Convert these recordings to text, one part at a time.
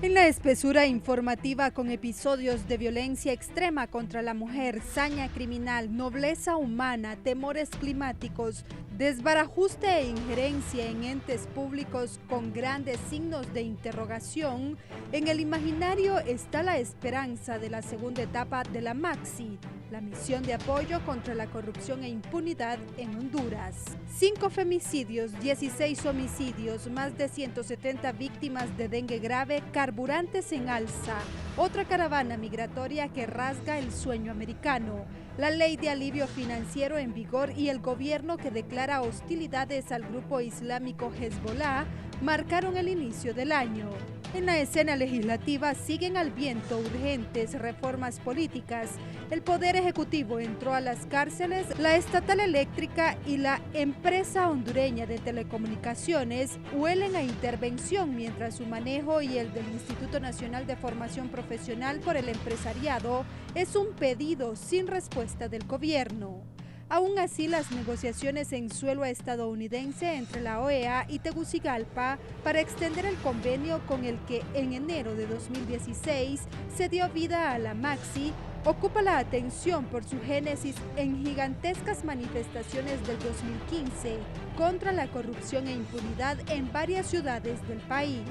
En la espesura informativa con episodios de violencia extrema contra la mujer, saña criminal, nobleza humana, temores climáticos, desbarajuste e injerencia en entes públicos con grandes signos de interrogación, en el imaginario está la esperanza de la segunda etapa de la MAXI, la misión de apoyo contra la corrupción e impunidad en Honduras. 5 femicidios, 16 homicidios, más de 170 víctimas de dengue grave, carburantes en alza, otra caravana migratoria que rasga el sueño americano, la ley de alivio financiero en vigor y el gobierno que declara hostilidades al grupo islámico Hezbollah marcaron el inicio del año. En la escena legislativa siguen al viento urgentes reformas políticas. El Poder Ejecutivo entró a las cárceles, la estatal eléctrica y la empresa hondureña de telecomunicaciones huelen a intervención, mientras su manejo y el del Instituto Nacional de Formación Profesional por el Empresariado es un pedido sin respuesta del gobierno. Aún así, las negociaciones en suelo estadounidense entre la OEA y Tegucigalpa para extender el convenio con el que en enero de 2016 se dio vida a la MAXI ocupa la atención por su génesis en gigantescas manifestaciones del 2015 contra la corrupción e impunidad en varias ciudades del país.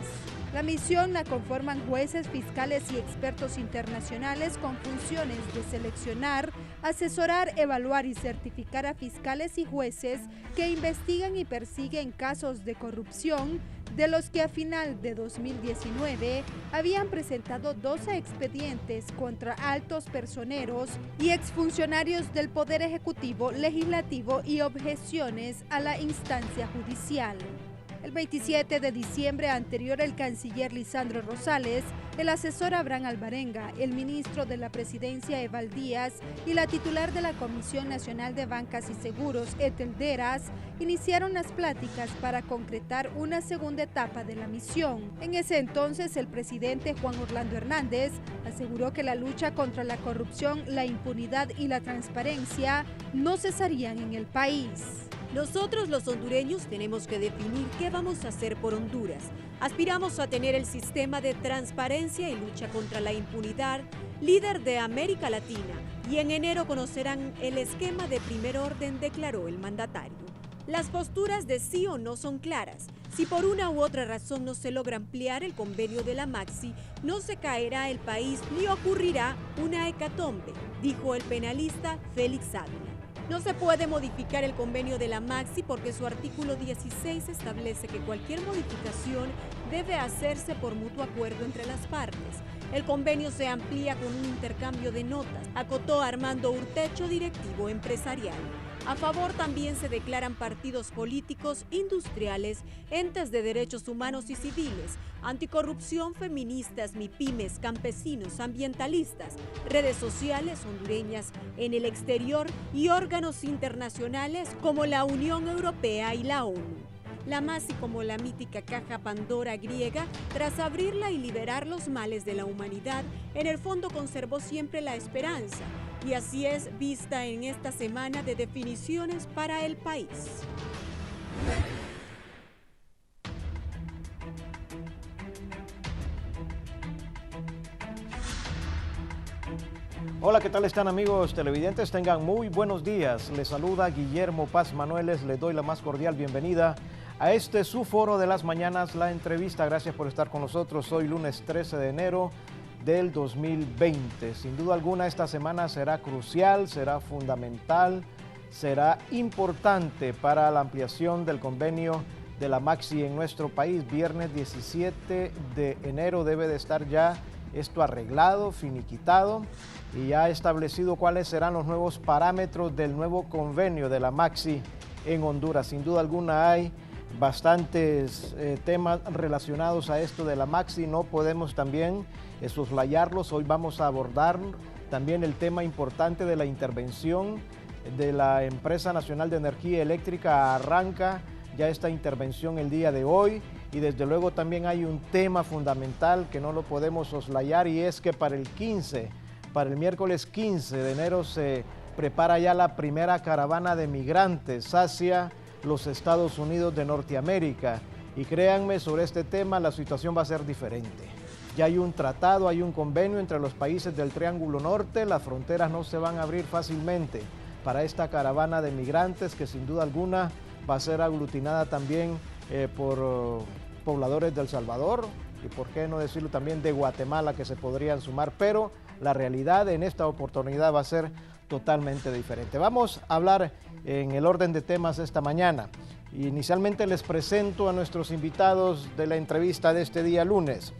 La misión la conforman jueces, fiscales y expertos internacionales con funciones de seleccionar, asesorar, evaluar y certificar a fiscales y jueces que investigan y persiguen casos de corrupción, de los que a final de 2019 habían presentado 12 expedientes contra altos personeros y exfuncionarios del Poder Ejecutivo, Legislativo y objeciones a la instancia judicial. El 27 de diciembre anterior, el canciller Lisandro Rosales, el asesor Abraham Alvarenga, el ministro de la Presidencia Eval Díaz y la titular de la Comisión Nacional de Bancas y Seguros, Ethel Deras, iniciaron las pláticas para concretar una segunda etapa de la misión. En ese entonces, el presidente Juan Orlando Hernández aseguró que la lucha contra la corrupción, la impunidad y la transparencia no cesarían en el país. Nosotros los hondureños tenemos que definir qué vamos a hacer por Honduras. Aspiramos a tener el sistema de transparencia y lucha contra la impunidad líder de América Latina, y en enero conocerán el esquema de primer orden, declaró el mandatario. Las posturas de sí o no son claras. Si por una u otra razón no se logra ampliar el convenio de la MAXI, no se caerá el país ni ocurrirá una hecatombe, dijo el penalista Félix Ávila. No se puede modificar el convenio de la MAXI porque su artículo 16 establece que cualquier modificación debe hacerse por mutuo acuerdo entre las partes. El convenio se amplía con un intercambio de notas, acotó Armando Urtecho, directivo empresarial. A favor también se declaran partidos políticos, industriales, entes de derechos humanos y civiles, anticorrupción, feministas, MIPYMES, campesinos, ambientalistas, redes sociales hondureñas en el exterior y órganos internacionales como la Unión Europea y la ONU. La MAXI, como la mítica caja Pandora griega, tras abrirla y liberar los males de la humanidad, en el fondo conservó siempre la esperanza, y así es vista en esta semana de definiciones para el país. Hola, ¿qué tal están, amigos televidentes? Tengan muy buenos días. Les saluda Guillermo Paz Manueles. Les doy la más cordial bienvenida a este su foro de las mañanas, la entrevista. Gracias por estar con nosotros. Hoy lunes 13 de enero del 2020. Sin duda alguna, esta semana será crucial, será fundamental, será importante para la ampliación del convenio de la MAXI en nuestro país. Viernes 17 de enero debe de estar ya esto arreglado, finiquitado, y ya establecido cuáles serán los nuevos parámetros del nuevo convenio de la MAXI en Honduras. Sin duda alguna hay bastantes temas relacionados a esto de la MAXI, no podemos también soslayarlos. Hoy vamos a abordar también el tema importante de la intervención de la Empresa Nacional de Energía Eléctrica. Arranca ya esta intervención el día de hoy, y desde luego también hay un tema fundamental que no lo podemos soslayar, y es que para el miércoles 15 de enero se prepara ya la primera caravana de migrantes hacia los Estados Unidos de Norteamérica. Y créanme, sobre este tema la situación va a ser diferente. Ya hay un tratado, hay un convenio entre los países del Triángulo Norte, las fronteras no se van a abrir fácilmente para esta caravana de migrantes que sin duda alguna va a ser aglutinada también por pobladores de El Salvador y por qué no decirlo también de Guatemala que se podrían sumar, pero la realidad en esta oportunidad va a ser totalmente diferente. Vamos a hablar en el orden de temas esta mañana. Inicialmente les presento a nuestros invitados de la entrevista de este día lunes.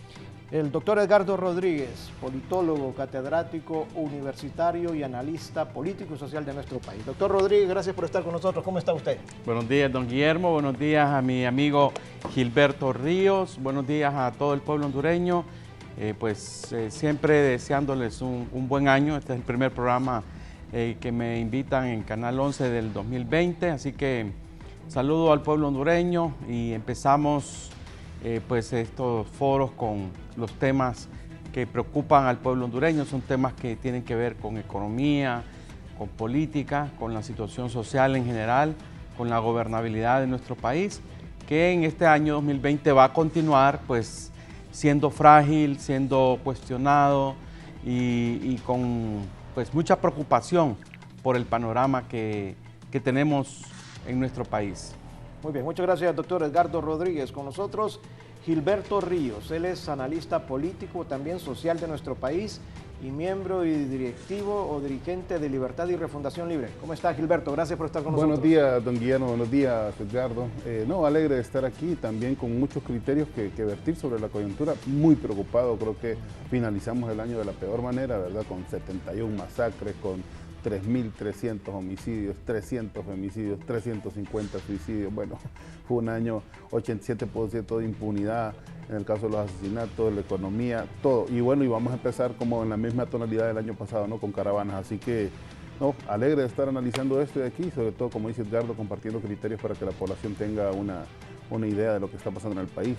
El doctor Edgardo Rodríguez, politólogo, catedrático universitario y analista político y social de nuestro país. Doctor Rodríguez, gracias por estar con nosotros. ¿Cómo está usted? Buenos días, don Guillermo. Buenos días a mi amigo Gilberto Ríos. Buenos días a todo el pueblo hondureño. Siempre deseándoles un buen año. Este es el primer programa que me invitan en Canal 11 del 2020. Así que saludo al pueblo hondureño y empezamos estos foros con los temas que preocupan al pueblo hondureño. Son temas que tienen que ver con economía, con política, con la situación social en general, con la gobernabilidad de nuestro país, que en este año 2020 va a continuar siendo frágil, siendo cuestionado y con mucha preocupación por el panorama que tenemos en nuestro país. Muy bien, muchas gracias, doctor Edgardo Rodríguez. Con nosotros, Gilberto Ríos. Él es analista político, también social de nuestro país y miembro y directivo o dirigente de Libertad y Refundación Libre. ¿Cómo está, Gilberto? Gracias por estar con nosotros. Buenos días, don Guillermo. Buenos días, Edgardo. Alegre de estar aquí, también con muchos criterios que vertir sobre la coyuntura. Muy preocupado, creo que finalizamos el año de la peor manera, ¿verdad? Con 71 masacres, con 3.300 homicidios, 300 femicidios, 350 suicidios. Bueno, fue un año 87% de impunidad en el caso de los asesinatos, la economía, todo. Y bueno, y vamos a empezar como en la misma tonalidad del año pasado, ¿no? Con caravanas. Así que, alegre de estar analizando esto de aquí, sobre todo, como dice Edgardo, compartiendo criterios para que la población tenga una idea de lo que está pasando en el país,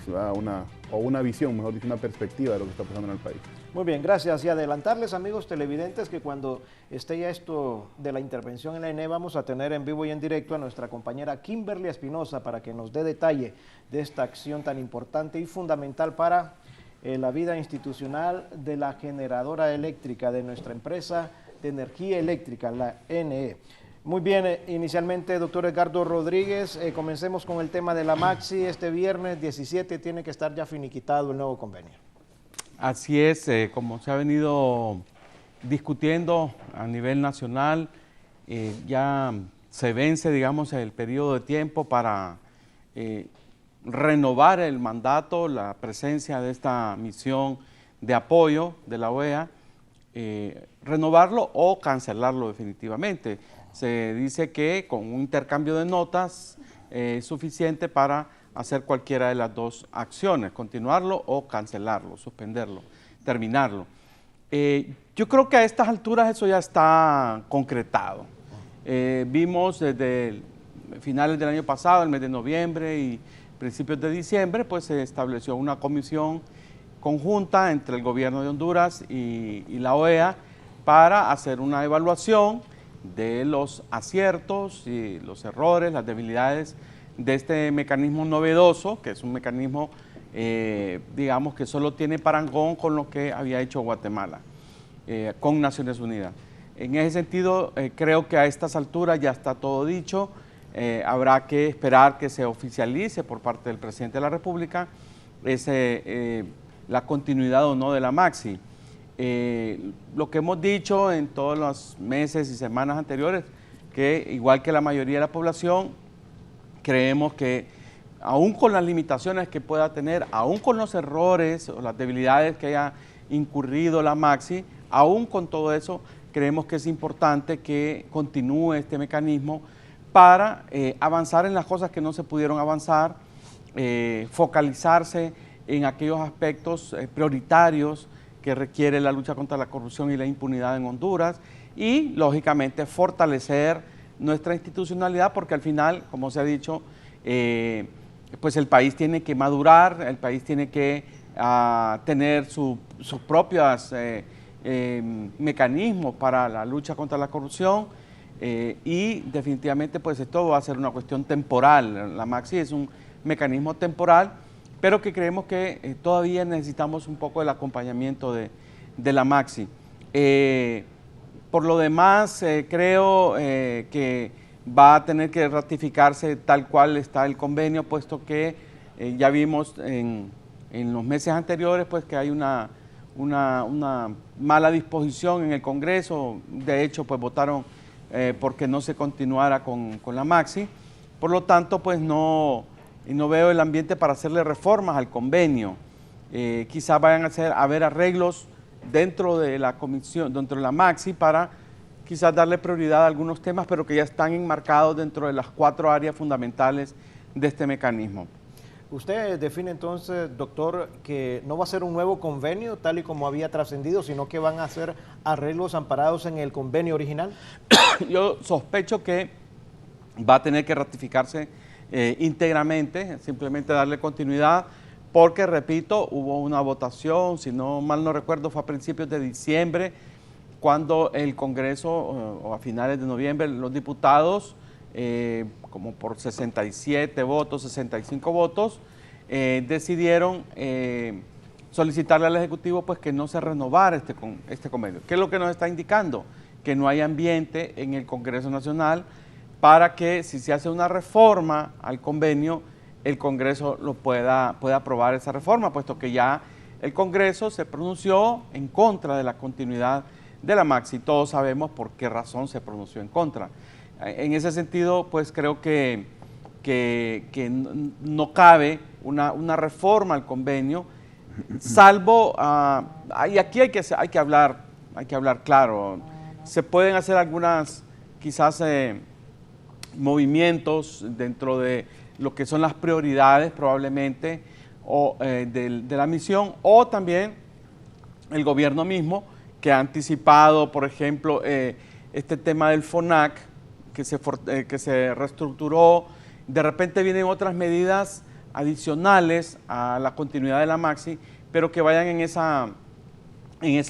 una visión, mejor dicho, una perspectiva de lo que está pasando en el país. Muy bien, gracias. Y adelantarles, amigos televidentes, que cuando esté ya esto de la intervención en la ENE, vamos a tener en vivo y en directo a nuestra compañera Kimberly Espinosa para que nos dé detalle de esta acción tan importante y fundamental para la vida institucional de la generadora eléctrica de nuestra empresa de energía eléctrica, la ENE. Muy bien, inicialmente, doctor Edgardo Rodríguez, comencemos con el tema de la Maxi. Este viernes 17 tiene que estar ya finiquitado el nuevo convenio. Así es, como se ha venido discutiendo a nivel nacional, ya se vence, digamos, el periodo de tiempo para renovar el mandato, la presencia de esta misión de apoyo de la OEA, renovarlo o cancelarlo definitivamente. Se dice que con un intercambio de notas es suficiente para hacer cualquiera de las dos acciones, continuarlo o cancelarlo, suspenderlo, terminarlo. Yo creo que a estas alturas eso ya está concretado. Vimos desde finales del año pasado, el mes de noviembre y principios de diciembre, se estableció una comisión conjunta entre el gobierno de Honduras y la OEA para hacer una evaluación de los aciertos y los errores, las debilidades de este mecanismo novedoso, que es un mecanismo, digamos, que solo tiene parangón con lo que había hecho Guatemala, con Naciones Unidas. En ese sentido, creo que a estas alturas ya está todo dicho. Habrá que esperar que se oficialice por parte del presidente de la República la continuidad o no de la Maxi. Lo que hemos dicho en todos los meses y semanas anteriores, que igual que la mayoría de la población, creemos que aún con las limitaciones que pueda tener, aún con los errores o las debilidades que haya incurrido la Maxi, aún con todo eso, creemos que es importante que continúe este mecanismo para avanzar en las cosas que no se pudieron avanzar, focalizarse en aquellos aspectos prioritarios que requiere la lucha contra la corrupción y la impunidad en Honduras y, lógicamente, fortalecer nuestra institucionalidad porque al final, como se ha dicho, pues el país tiene que madurar, el país tiene que tener sus propios mecanismos para la lucha contra la corrupción y definitivamente pues esto va a ser una cuestión temporal. La Maxi es un mecanismo temporal, pero que creemos que todavía necesitamos un poco del acompañamiento de la Maxi. Por lo demás, creo que va a tener que ratificarse tal cual está el convenio, puesto que ya vimos en los meses anteriores pues, que hay una mala disposición en el Congreso. De hecho, pues votaron porque no se continuara con la Maxi. Por lo tanto, pues no veo el ambiente para hacerle reformas al convenio. Quizás vayan a haber arreglos dentro de la comisión, dentro de la Maxi, para quizás darle prioridad a algunos temas, pero que ya están enmarcados dentro de las 4 áreas fundamentales de este mecanismo. Usted define entonces, doctor, que no va a ser un nuevo convenio tal y como había trascendido, sino que van a ser arreglos amparados en el convenio original. Yo sospecho que va a tener que ratificarse íntegramente, simplemente darle continuidad, porque, repito, hubo una votación, si no mal no recuerdo, fue a principios de diciembre, cuando el Congreso, o a finales de noviembre, los diputados, como por 67 votos, 65 votos, decidieron solicitarle al Ejecutivo pues, que no se renovara este convenio. ¿Qué es lo que nos está indicando? Que no hay ambiente en el Congreso Nacional para que, si se hace una reforma al convenio, el Congreso pueda aprobar esa reforma, puesto que ya el Congreso se pronunció en contra de la continuidad de la Maxi. Todos sabemos por qué razón se pronunció en contra. En ese sentido, pues creo que no cabe una reforma al convenio, salvo, y aquí hay que hablar claro, se pueden hacer algunas, quizás, movimientos dentro de lo que son las prioridades probablemente de la misión, o también el gobierno mismo, que ha anticipado, por ejemplo, este tema del FONAC, que se reestructuró. De repente vienen otras medidas adicionales a la continuidad de la Maxi, pero que vayan en esa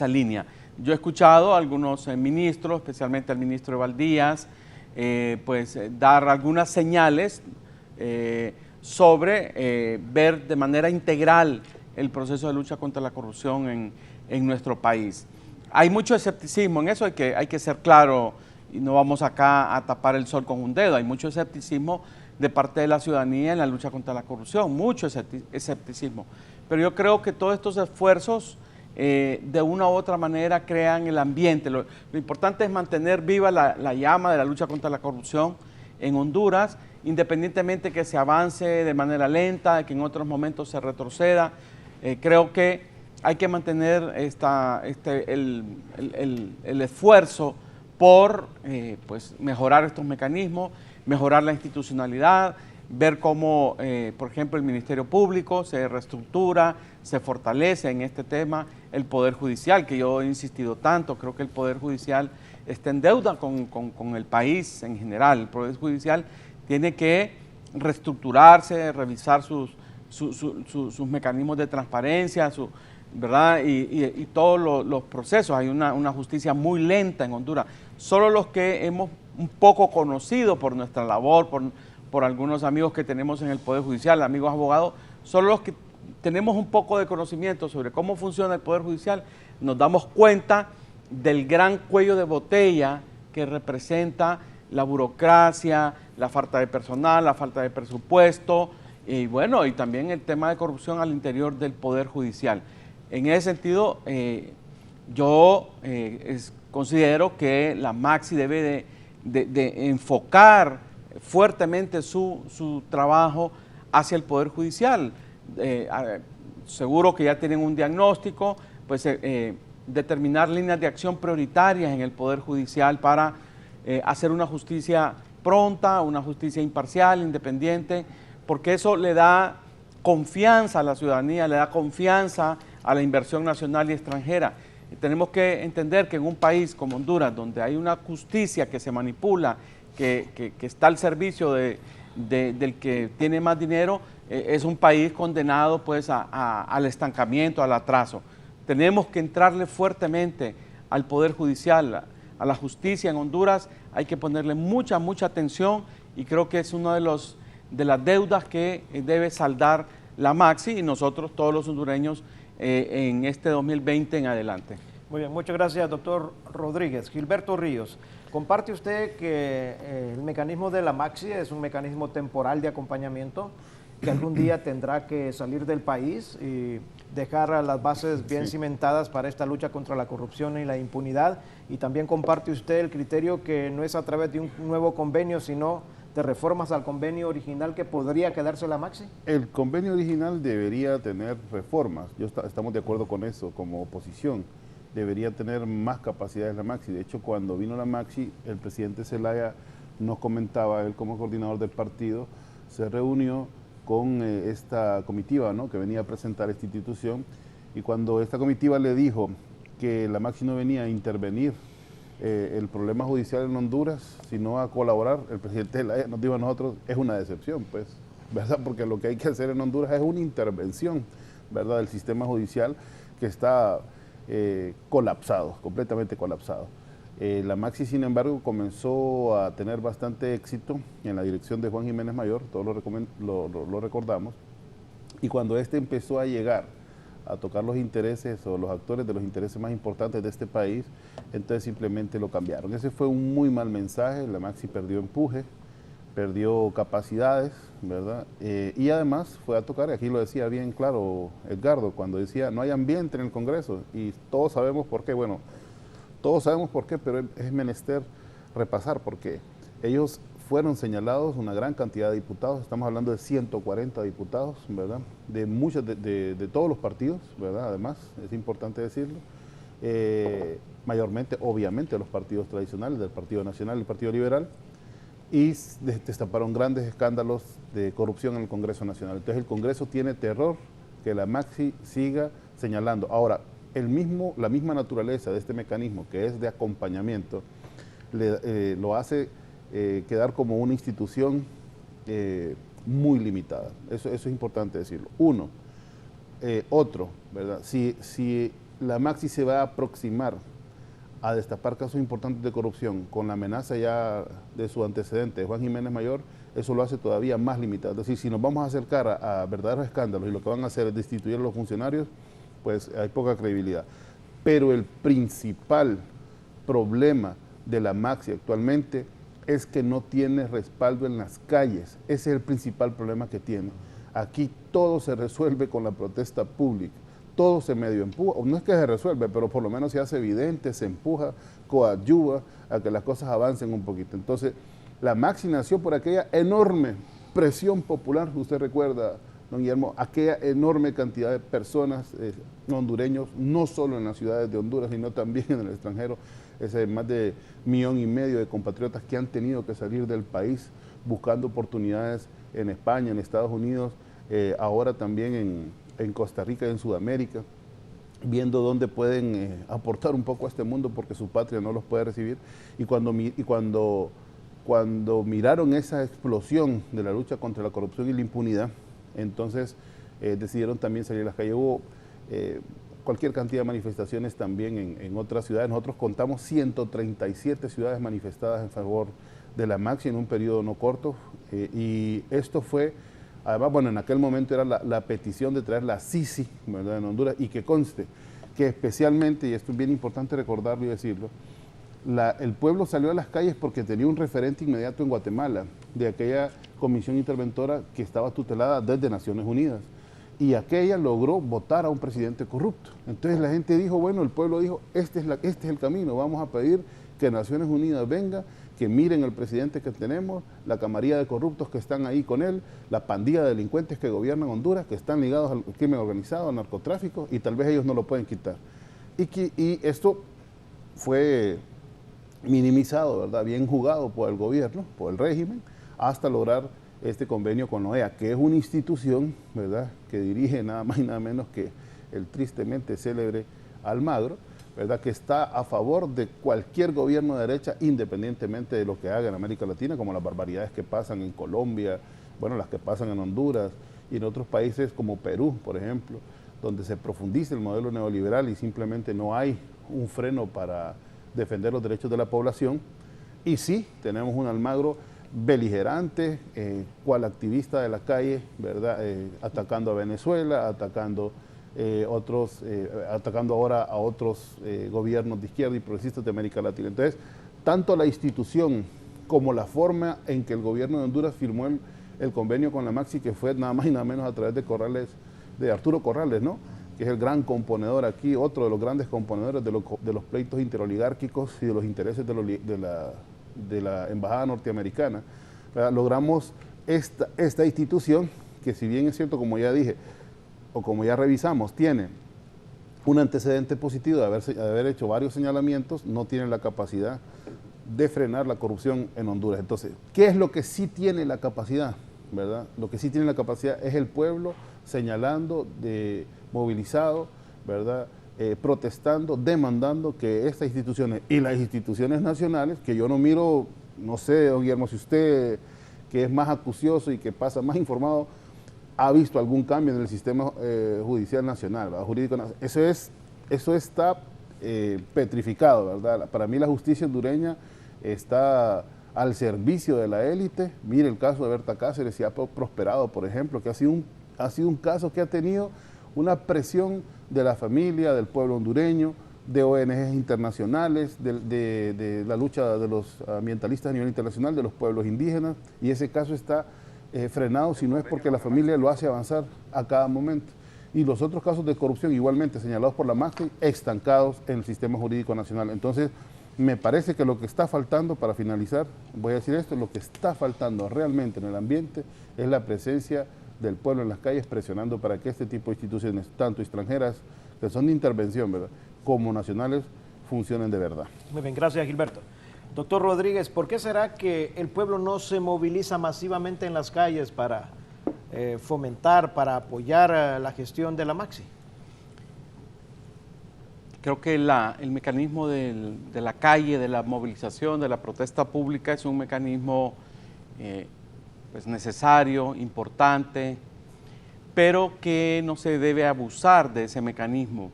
línea. Yo he escuchado a algunos ministros, especialmente al ministro Eval Díaz, dar algunas señales sobre ver de manera integral el proceso de lucha contra la corrupción en nuestro país. Hay mucho escepticismo en eso, hay que ser claro, y no vamos acá a tapar el sol con un dedo. Hay mucho escepticismo de parte de la ciudadanía en la lucha contra la corrupción, mucho escepticismo. Pero yo creo que todos estos esfuerzos de una u otra manera crean el ambiente. Lo importante es mantener viva la llama de la lucha contra la corrupción en Honduras, independientemente que se avance de manera lenta, de que en otros momentos se retroceda. Creo que hay que mantener el esfuerzo por mejorar estos mecanismos, mejorar la institucionalidad, ver cómo, por ejemplo, el Ministerio Público se reestructura, se fortalece en este tema, el Poder Judicial, que yo he insistido tanto. Creo que el Poder Judicial está en deuda con el país en general. El Poder Judicial tiene que reestructurarse, revisar sus mecanismos de transparencia, ¿verdad? Y todos los procesos. Hay una justicia muy lenta en Honduras. Solo los que hemos un poco conocido por nuestra labor, por algunos amigos que tenemos en el Poder Judicial, amigos abogados, solo los que tenemos un poco de conocimiento sobre cómo funciona el Poder Judicial, nos damos cuenta del gran cuello de botella que representa la burocracia, la falta de personal, la falta de presupuesto, y bueno, y también el tema de corrupción al interior del Poder Judicial. En ese sentido, yo considero que la Maxi debe de enfocar fuertemente su trabajo hacia el Poder Judicial. Seguro que ya tienen un diagnóstico, pues determinar líneas de acción prioritarias en el Poder Judicial para hacer una justicia pronta, una justicia imparcial, independiente, porque eso le da confianza a la ciudadanía, le da confianza a la inversión nacional y extranjera. Tenemos que entender que en un país como Honduras, donde hay una justicia que se manipula, que está al servicio del que tiene más dinero, es un país condenado pues al estancamiento, al atraso. Tenemos que entrarle fuertemente al Poder Judicial, a la justicia en Honduras. Hay que ponerle mucha atención, y creo que es una de las deudas que debe saldar la Maxi y nosotros, todos los hondureños, en este 2020 en adelante. Muy bien, muchas gracias, doctor Rodríguez. Gilberto Ríos, ¿comparte usted que el mecanismo de la Maxi es un mecanismo temporal de acompañamiento que algún día tendrá que salir del país y dejar a las bases bien cimentadas para esta lucha contra la corrupción y la impunidad? Y también comparte usted el criterio que no es a través de un nuevo convenio, sino de reformas al convenio original que podría quedarse la Maxi. El convenio original debería tener reformas, estamos de acuerdo con eso como oposición, debería tener más capacidades la Maxi. De hecho, cuando vino la Maxi, el presidente Zelaya nos comentaba, él como coordinador del partido, se reunió con esta comitiva, ¿no?, que venía a presentar esta institución, y cuando esta comitiva le dijo que la Maxi no venía a intervenir el problema judicial en Honduras, sino a colaborar, el presidente nos dijo a nosotros, es una decepción, pues, ¿verdad? Porque lo que hay que hacer en Honduras es una intervención, ¿verdad?, del sistema judicial que está colapsado, completamente colapsado. La Maxi, sin embargo, comenzó a tener bastante éxito en la dirección de Juan Jiménez Mayor, todos lo recordamos, y cuando este empezó a llegar a tocar los intereses o los actores de los intereses más importantes de este país, entonces simplemente lo cambiaron. Ese fue un muy mal mensaje, la Maxi perdió empuje, perdió capacidades, ¿verdad? Y además fue a tocar, y aquí lo decía bien claro Edgardo, cuando decía no hay ambiente en el Congreso, y todos sabemos por qué, bueno, todos sabemos por qué, pero es menester repasar por qué. Ellos fueron señalados una gran cantidad de diputados, estamos hablando de 140 diputados, ¿verdad?, de muchos, de todos los partidos, ¿verdad?, además, es importante decirlo, mayormente, obviamente, los partidos tradicionales, del Partido Nacional y el Partido Liberal, y destaparon grandes escándalos de corrupción en el Congreso Nacional. Entonces el Congreso tiene terror que la Maxi siga señalando. Ahora, la misma naturaleza de este mecanismo, que es de acompañamiento, lo hace quedar como una institución muy limitada. Eso es importante decirlo. Uno. Otro, ¿verdad? Si la Maxi se va a aproximar a destapar casos importantes de corrupción con la amenaza ya de su antecedente, Juan Jiménez Mayor, eso lo hace todavía más limitado. Es decir, si nos vamos a acercar a verdaderos escándalos y lo que van a hacer es destituir a los funcionarios, pues hay poca credibilidad. Pero el principal problema de la Maxi actualmente es que no tiene respaldo en las calles. Ese es el principal problema que tiene. Aquí todo se resuelve con la protesta pública. Todo se medio empuja, o no es que se resuelve, pero por lo menos se hace evidente, se empuja, coadyuva a que las cosas avancen un poquito. Entonces, la Maxi nació por aquella enorme presión popular, usted recuerda, don Guillermo, aquella enorme cantidad de personas hondureños, no solo en las ciudades de Honduras, sino también en el extranjero, ese más de 1,5 millones de compatriotas que han tenido que salir del país buscando oportunidades en España, en Estados Unidos, ahora también en Costa Rica y en Sudamérica, viendo dónde pueden aportar un poco a este mundo porque su patria no los puede recibir. Y cuando miraron esa explosión de la lucha contra la corrupción y la impunidad, entonces decidieron también salir a las calles. Hubo cualquier cantidad de manifestaciones también en otras ciudades. Nosotros contamos 137 ciudades manifestadas en favor de la Maxi en un periodo no corto, y esto fue, además, bueno, en aquel momento era la petición de traer la Sisi, ¿verdad?, en Honduras, y que conste que especialmente, y esto es bien importante recordarlo y decirlo, el pueblo salió a las calles porque tenía un referente inmediato en Guatemala de aquella comisión interventora que estaba tutelada desde Naciones Unidas, y aquella logró votar a un presidente corrupto. Entonces la gente dijo, bueno, el pueblo dijo, este es el camino, vamos a pedir que Naciones Unidas venga, que miren al presidente que tenemos, la camarilla de corruptos que están ahí con él, la pandilla de delincuentes que gobiernan Honduras, que están ligados al crimen organizado, al narcotráfico, y tal vez ellos no lo pueden quitar. Y esto fue minimizado, ¿verdad?, bien jugado por el gobierno, por el régimen, hasta lograr este convenio con la OEA, que es una institución, ¿verdad?, que dirige nada más y nada menos que el tristemente célebre Almagro, ¿verdad?, que está a favor de cualquier gobierno de derecha, independientemente de lo que haga en América Latina, como las barbaridades que pasan en Colombia, bueno, las que pasan en Honduras y en otros países como Perú, por ejemplo, donde se profundiza el modelo neoliberal y simplemente no hay un freno para defender los derechos de la población. Y sí, tenemos un Almagro beligerante, cual activista de la calle, ¿verdad? Atacando a Venezuela, atacando ahora a otros gobiernos de izquierda y progresistas de América Latina. Entonces, tanto la institución como la forma en que el gobierno de Honduras firmó el convenio con la Maxi, que fue nada más y nada menos a través de Arturo Corrales, ¿no? Que es el gran componedor aquí, otro de los grandes componedores de los pleitos interoligárquicos y de los intereses de la embajada norteamericana. Logramos esta institución que, si bien es cierto, como ya dije, o como ya revisamos, tiene un antecedente positivo de haber hecho varios señalamientos, no tiene la capacidad de frenar la corrupción en Honduras. Entonces, ¿qué es lo que sí tiene la capacidad? ¿Verdad? Lo que sí tiene la capacidad es el pueblo señalando, movilizado, ¿verdad? Protestando, demandando que estas instituciones y las instituciones nacionales, que yo no miro, no sé, don Guillermo, si usted, que es más acucioso y que pasa más informado, ha visto algún cambio en el sistema judicial nacional, ¿verdad? Jurídico nacional. Eso está petrificado, ¿verdad? Para mí la justicia hondureña está al servicio de la élite. Mire el caso de Berta Cáceres, si ha prosperado, por ejemplo, que ha sido un caso que ha tenido una presión de la familia, del pueblo hondureño, de ONGs internacionales, de la lucha de los ambientalistas a nivel internacional, de los pueblos indígenas, y ese caso está frenado, si no es porque la familia lo hace avanzar a cada momento. Y los otros casos de corrupción, igualmente señalados por la Maxi, estancados en el sistema jurídico nacional. Entonces, me parece que lo que está faltando, para finalizar, voy a decir esto, lo que está faltando realmente en el ambiente es la presencia del pueblo en las calles presionando para que este tipo de instituciones, tanto extranjeras, que son de intervención, ¿verdad?, como nacionales, funcionen de verdad. Muy bien, gracias, Gilberto. Doctor Rodríguez, ¿por qué será que el pueblo no se moviliza masivamente en las calles para fomentar, para apoyar la gestión de la Maxi? Creo que el mecanismo de la calle, de la movilización, de la protesta pública es un mecanismo pues necesario, importante, pero que no se debe abusar de ese mecanismo.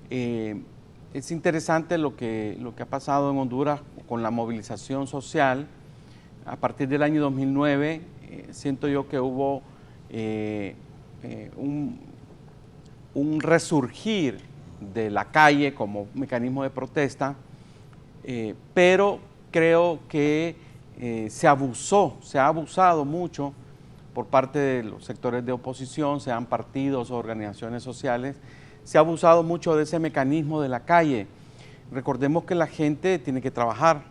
Es interesante lo que ha pasado en Honduras con la movilización social. A partir del año 2009, siento yo que hubo un resurgir de la calle como mecanismo de protesta, pero creo que se ha abusado mucho por parte de los sectores de oposición, sean partidos o organizaciones sociales, se ha abusado mucho de ese mecanismo de la calle. Recordemos que la gente tiene que trabajar,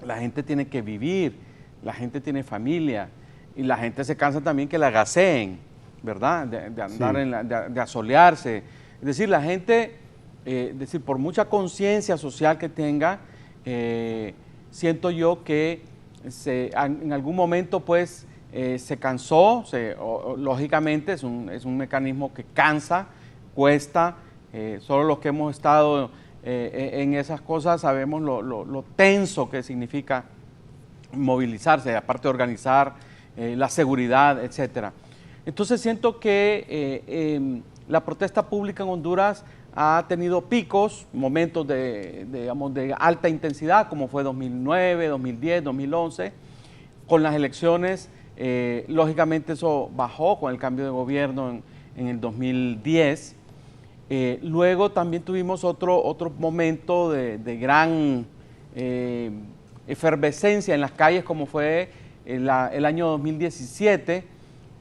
la gente tiene que vivir, la gente tiene familia y la gente se cansa también que la gaseen, ¿verdad? De andar, de asolearse. Es decir, la gente, por mucha conciencia social que tenga, siento yo que en algún momento pues se cansó, lógicamente es un mecanismo que cansa, cuesta, solo los que hemos estado en esas cosas sabemos lo tenso que significa movilizarse, aparte de organizar la seguridad, etcétera. Entonces siento que la protesta pública en Honduras ha tenido picos, momentos de alta intensidad, como fue 2009, 2010, 2011. Con las elecciones, lógicamente eso bajó con el cambio de gobierno en el 2010. Luego también tuvimos otro momento de gran efervescencia en las calles, como fue el año 2017,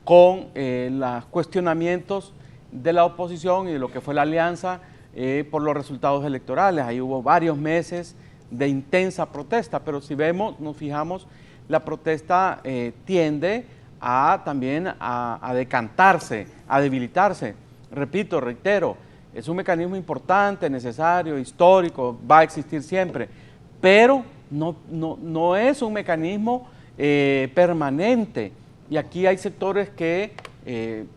con los cuestionamientos de la oposición y de lo que fue la alianza por los resultados electorales. Ahí hubo varios meses de intensa protesta, pero si nos fijamos, la protesta tiende también a decantarse, a debilitarse. Repito, reitero, es un mecanismo importante, necesario, histórico, va a existir siempre, pero no es un mecanismo permanente. Y aquí hay sectores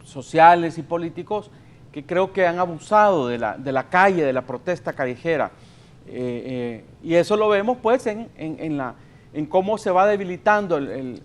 sociales y políticos que creo que han abusado de la calle, de la protesta callejera. Y eso lo vemos pues en cómo se va debilitando el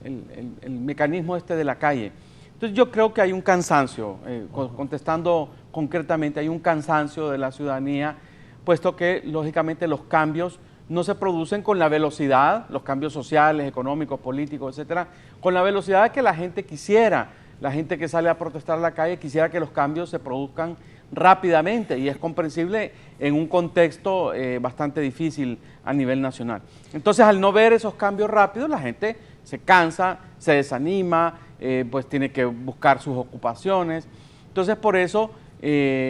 mecanismo de la calle. Entonces yo creo que hay un cansancio, contestando concretamente, hay un cansancio de la ciudadanía, puesto que lógicamente los cambios no se producen con la velocidad, los cambios sociales, económicos, políticos, etcétera, con la velocidad que la gente quisiera. La gente que sale a protestar a la calle quisiera que los cambios se produzcan rápidamente, y es comprensible en un contexto bastante difícil a nivel nacional. Entonces, al no ver esos cambios rápidos, la gente se cansa, se desanima, pues tiene que buscar sus ocupaciones. Entonces, por eso,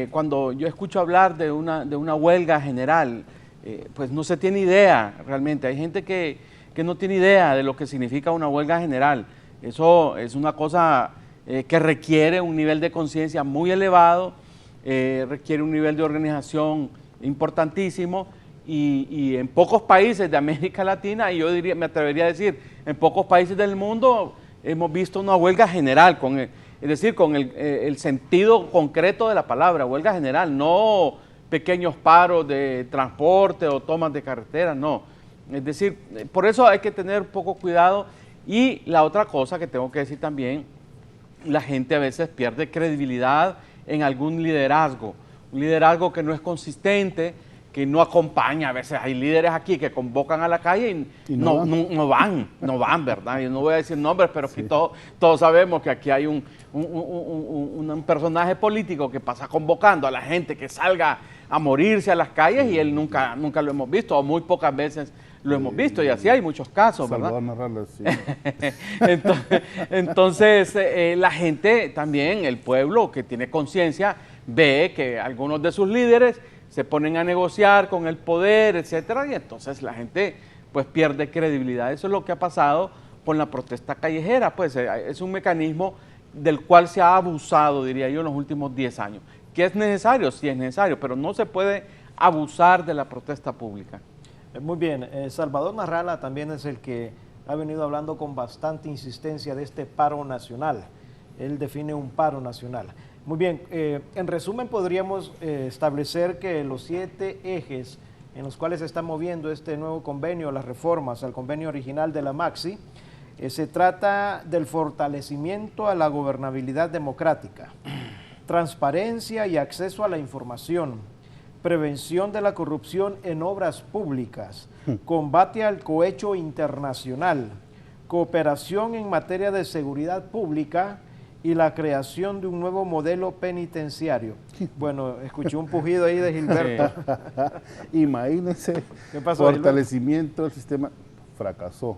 cuando yo escucho hablar de una huelga general, pues no se tiene idea realmente. Hay gente que no tiene idea de lo que significa una huelga general. Eso es una cosa que requiere un nivel de conciencia muy elevado, requiere un nivel de organización importantísimo, y en pocos países de América Latina, y yo diría, me atrevería a decir, en pocos países del mundo hemos visto una huelga general, es decir, con el sentido concreto de la palabra, huelga general, no pequeños paros de transporte o tomas de carretera, no. Es decir, por eso hay que tener poco cuidado. Y la otra cosa que tengo que decir también, la gente a veces pierde credibilidad en algún liderazgo, un liderazgo que no es consistente, que no acompaña. A veces hay líderes aquí que convocan a la calle y no van, ¿verdad? Yo no voy a decir nombres, pero sí, todos sabemos que aquí hay un personaje político que pasa convocando a la gente que salga a morirse a las calles, y él nunca lo hemos visto, o muy pocas veces lo hemos visto, y así hay muchos casos, ¿verdad? Narrala, sí. Entonces, la gente también, el pueblo que tiene conciencia, ve que algunos de sus líderes se ponen a negociar con el poder, etcétera, y entonces la gente pues pierde credibilidad. Eso es lo que ha pasado con la protesta callejera, pues es un mecanismo del cual se ha abusado, diría yo, en los últimos 10 años. ¿Que es necesario? Sí es necesario, pero no se puede abusar de la protesta pública. Muy bien, Salvador Narrala también es el que ha venido hablando con bastante insistencia de este paro nacional. Él define un paro nacional. Muy bien, en resumen podríamos establecer que los 7 ejes en los cuales se está moviendo este nuevo convenio, las reformas al convenio original de la MAXI, se trata del fortalecimiento a la gobernabilidad democrática, transparencia y acceso a la información, prevención de la corrupción en obras públicas, combate al cohecho internacional, cooperación en materia de seguridad pública y la creación de un nuevo modelo penitenciario. Bueno, escuché un pujido ahí de Gilberto. Imagínense, ¿Qué pasó, fortalecimiento del sistema, fracasó.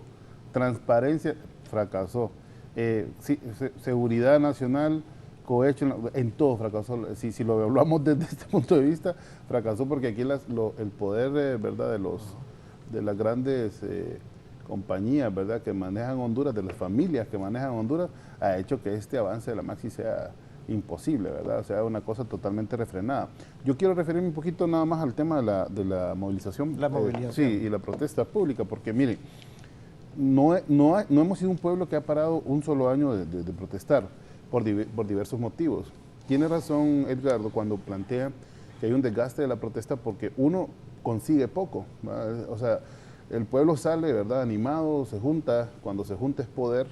Transparencia, fracasó. Sí, seguridad nacional, cohecho, en todo fracasó. Si lo hablamos desde este punto de vista, fracasó, porque aquí el poder, ¿verdad?, de las grandes compañías, ¿verdad?, que manejan Honduras, de las familias que manejan Honduras, ha hecho que este avance de la MAXI sea imposible, ¿verdad? O sea, una cosa totalmente refrenada. Yo quiero referirme un poquito nada más al tema de la movilización. La movilización. Sí, y la protesta pública, porque miren, no hemos sido un pueblo que ha parado un solo año de protestar por diversos motivos. Tiene razón Edgardo cuando plantea que hay un desgaste de la protesta porque uno consigue poco, ¿verdad? O sea, el pueblo sale, ¿verdad?, animado, se junta, cuando se junta es poder,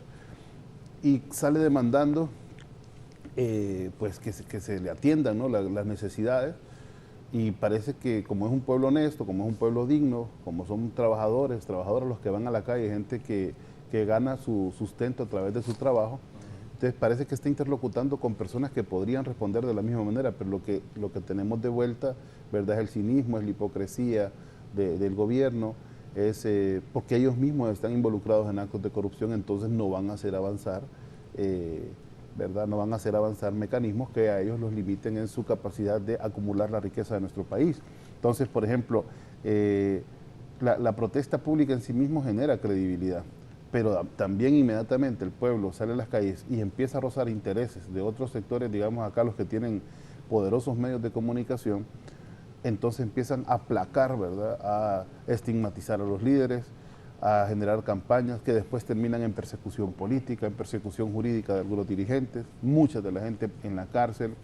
y sale demandando pues que se le atiendan, ¿no?, las necesidades, y parece que como es un pueblo honesto, como es un pueblo digno, como son trabadoras los que van a la calle, gente que gana su sustento a través de su trabajo, entonces parece que está interlocutando con personas que podrían responder de la misma manera, pero lo que tenemos de vuelta, ¿verdad?, es el cinismo, es la hipocresía del gobierno, es porque ellos mismos están involucrados en actos de corrupción, entonces no van a hacer avanzar, ¿verdad?, no van a hacer avanzar mecanismos que a ellos los limiten en su capacidad de acumular la riqueza de nuestro país. Entonces, por ejemplo, la protesta pública en sí mismo genera credibilidad, pero también inmediatamente el pueblo sale a las calles y empieza a rozar intereses de otros sectores, digamos acá los que tienen poderosos medios de comunicación, entonces empiezan a aplacar, ¿verdad?, a estigmatizar a los líderes, a generar campañas que después terminan en persecución política, en persecución jurídica de algunos dirigentes, mucha de la gente en la cárcel,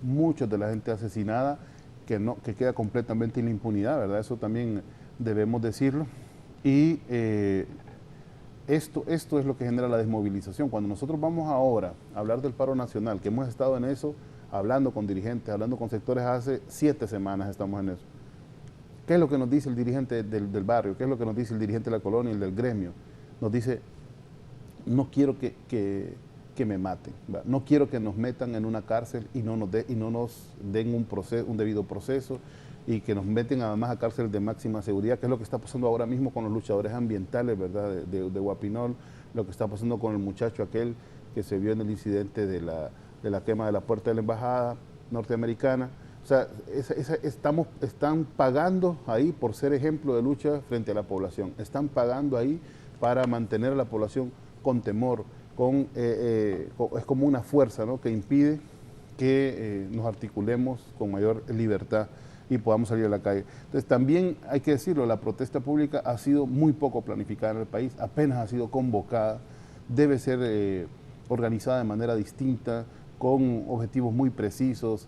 mucha de la gente asesinada, que queda completamente en la impunidad, ¿verdad? Eso también debemos decirlo. Y esto es lo que genera la desmovilización. Cuando nosotros vamos ahora a hablar del paro nacional, que hemos estado en eso, hablando con dirigentes, hablando con sectores, hace 7 semanas estamos en eso. ¿Qué es lo que nos dice el dirigente del barrio? ¿Qué es lo que nos dice el dirigente de la colonia, el del gremio? Nos dice, no quiero que me maten, ¿va? No quiero que nos metan en una cárcel y no nos den un debido proceso, y que nos meten además a cárcel de máxima seguridad, que es lo que está pasando ahora mismo con los luchadores ambientales, ¿verdad? De Guapinol, lo que está pasando con el muchacho aquel que se vio en el incidente de la quema de la puerta de la embajada norteamericana. O sea, están pagando ahí por ser ejemplo de lucha frente a la población, están pagando ahí para mantener a la población con temor, es como una fuerza, ¿no?, que impide que nos articulemos con mayor libertad y podamos salir a la calle. Entonces también hay que decirlo, la protesta pública ha sido muy poco planificada en el país, apenas ha sido convocada, debe ser organizada de manera distinta, con objetivos muy precisos,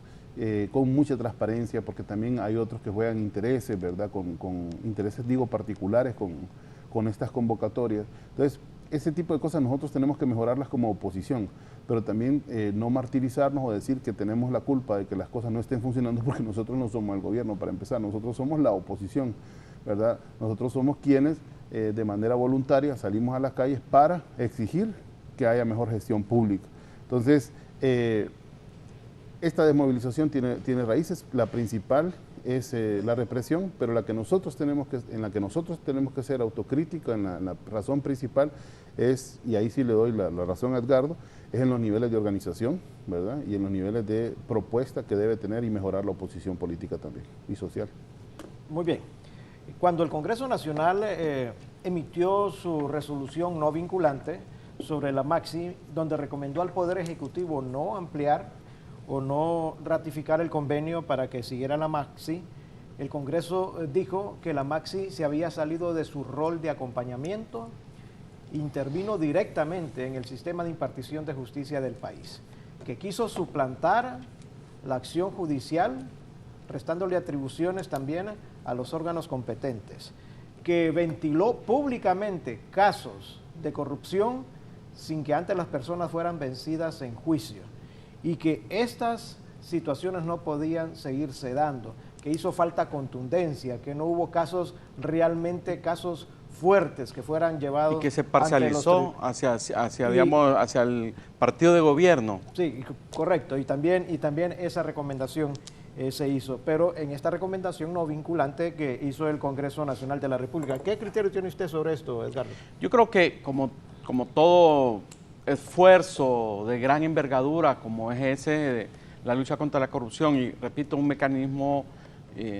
con mucha transparencia, porque también hay otros que juegan intereses, ¿verdad?, con intereses, digo, particulares con estas convocatorias. Entonces, ese tipo de cosas nosotros tenemos que mejorarlas como oposición, pero también no martirizarnos o decir que tenemos la culpa de que las cosas no estén funcionando, porque nosotros no somos el gobierno, para empezar, nosotros somos la oposición, ¿verdad? Nosotros somos quienes de manera voluntaria salimos a las calles para exigir que haya mejor gestión pública. Entonces, esta desmovilización tiene raíces, la principal es la represión, pero en la que nosotros tenemos que ser autocríticos, en la razón principal es, y ahí sí le doy la razón a Edgardo, es en los niveles de organización, ¿verdad?, y en los niveles de propuesta que debe tener y mejorar la oposición política también, y social. Muy bien. Cuando el Congreso Nacional emitió su resolución no vinculante sobre la Maxi, donde recomendó al Poder Ejecutivo no ampliar o no ratificar el convenio para que siguiera la Maxi, el Congreso dijo que la Maxi se había salido de su rol de acompañamiento, intervino directamente en el sistema de impartición de justicia del país, que quiso suplantar la acción judicial, restándole atribuciones también a los órganos competentes, que ventiló públicamente casos de corrupción sin que antes las personas fueran vencidas en juicio, y que estas situaciones no podían seguirse dando, que hizo falta contundencia, que no hubo casos fuertes que fueran llevados... Y que se parcializó hacia el partido de gobierno. Sí, correcto, y también esa recomendación se hizo, pero en esta recomendación no vinculante que hizo el Congreso Nacional de la República. ¿Qué criterio tiene usted sobre esto, Edgardo? Yo creo que como todo esfuerzo de gran envergadura como es ese de la lucha contra la corrupción, y repito, un mecanismo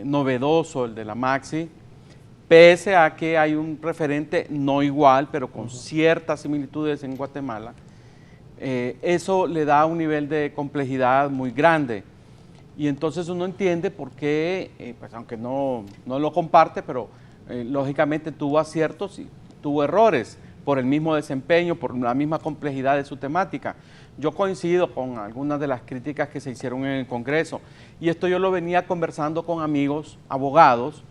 novedoso, el de la Maxi, pese a que hay un referente no igual, pero con ciertas similitudes en Guatemala, eso le da un nivel de complejidad muy grande. Y entonces uno entiende por qué, pues aunque no lo comparte, pero lógicamente tuvo aciertos y tuvo errores por el mismo desempeño, por la misma complejidad de su temática. Yo coincido con algunas de las críticas que se hicieron en el Congreso, y esto yo lo venía conversando con amigos, abogados